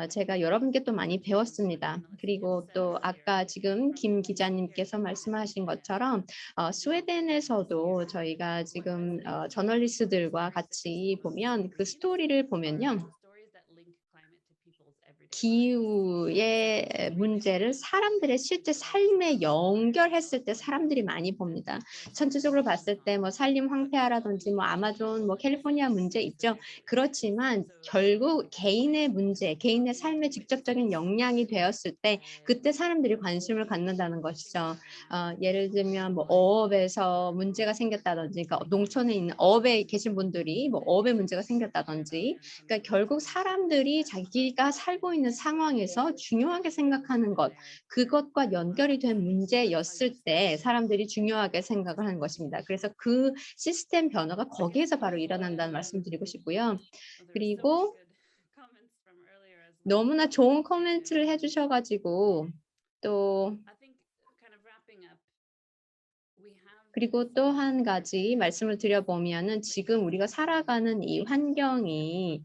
제가 여러분께 또 많이 배웠습니다. 그리고 또 아까 지금 김 기자님께서 말씀하신 것처럼 스웨덴에서도 저희가 지금 저널리스트들과 같이 보면 그 스토리를 보면요. 기후의 문제를 사람들의 실제 삶에 연결했을 때 사람들이 많이 봅니다. 전체적으로 봤을 때 뭐 산림 황폐화라든지 뭐 아마존, 뭐 캘리포니아 문제 있죠. 그렇지만 결국 개인의 문제, 개인의 삶에 직접적인 영향이 되었을 때 그때 사람들이 관심을 갖는다는 것이죠. 예를 들면 뭐 어업에서 문제가 생겼다든지, 그러니까 농촌에 있는 어업에 계신 분들이 뭐 어업에 문제가 생겼다든지, 그러니까 결국 사람들이 자기가 살고 있는 상황에서 중요하게 생각하는 것, 그것과 연결이 된 문제였을 때 사람들이 중요하게 생각을 하는 것입니다. 그래서 그 시스템 변화가 거기에서 바로 일어난다는 말씀 드리고 싶고요. 그리고 너무나 좋은 코멘트를 해주셔가지고 또 그리고 또 한 가지 말씀을 드려보면은 지금 우리가 살아가는 이 환경이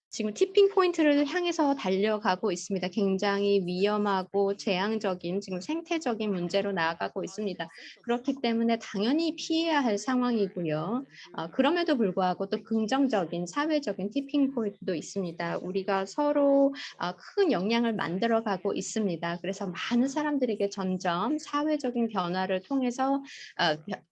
지금 티핑 포인트를 향해서 달려가고 있습니다. 굉장히 위험하고 재앙적인 지금 생태적인 문제로 나아가고 있습니다. 그렇기 때문에 당연히 피해야 할 상황이고요. 그럼에도 불구하고 또 긍정적인 사회적인 티핑 포인트도 있습니다. 우리가 서로 큰 영향을 만들어가고 있습니다. 그래서 많은 사람들에게 점점 사회적인 변화를 통해서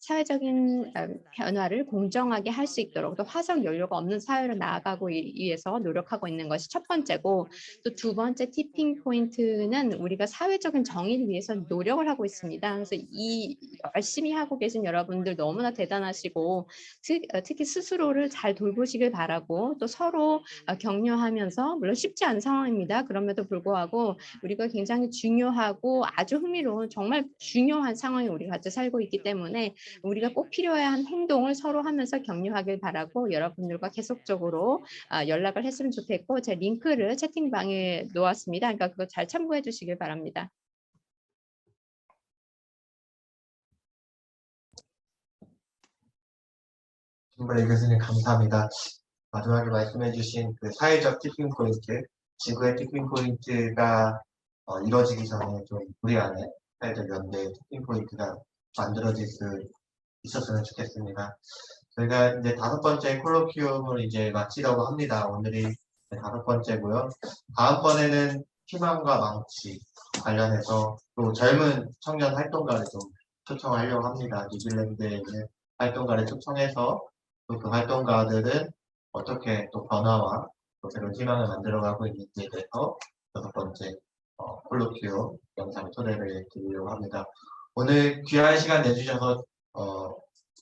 사회적인 변화를 공정하게 할 수 있도록 또 화석 연료가 없는 사회로 나아가고 위해서 노력하고 있는 것이 첫 번째고, 또 두 번째 티핑 포인트는 우리가 사회적인 정의를 위해서 노력을 하고 있습니다. 그래서 이 열심히 하고 계신 여러분들 너무나 대단하시고 특히 스스로를 잘 돌보시길 바라고 또 서로 격려하면서, 물론 쉽지 않은 상황입니다. 그럼에도 불구하고 우리가 굉장히 중요하고 아주 흥미로운 정말 중요한 상황에 우리가 같이 살고 있기 때문에 우리가 꼭 필요한 행동을 서로 하면서 격려하길 바라고 여러분들과 계속적으로 연락을 했으면 좋겠고, 제 링크를 채팅방에 놓았습니다. 그러니까 그거 잘 참고해 주시길 바랍니다. 김벌리 교수님 감사합니다. 마지막에 말씀해 주신 그 사회적 티핑 포인트, 지구의 티핑 포인트가 이루어지기 전에 좀 우리 안에 사회적 연대 티핑 포인트가 만들어질 수 있었으면 좋겠습니다. 저희가 이제 5번째 콜로퀴움을 이제 마치려고 합니다. 오늘이 5번째고요. 다음번에는 희망과 망치 관련해서 또 젊은 청년 활동가를 좀 초청하려고 합니다. 뉴질랜드에 있는 활동가를 초청해서 또 그 활동가들은 어떻게 또 변화와 또 새로운 희망을 만들어가고 있는지에 대해서 6번째 콜로퀴움 영상 초대를 드리려고 합니다. 오늘 귀한 시간 내주셔서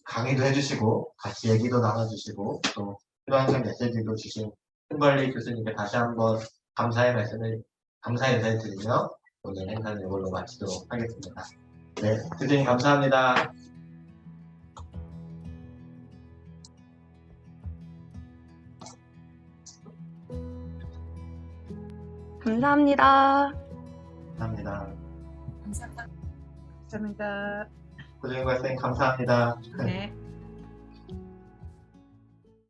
강의도 해주시고 같이 얘기도 나눠주시고 또 필요한 메시지도 주신 김벌리 교수님께 다시 한번 감사의 인사를 드리며 오늘 행사는 이걸로 마치도록 하겠습니다. 네, 교수님 감사합니다. 감사합니다. 감사합니다. 감사합니다. 고정과 선생님 감사합니다. 네.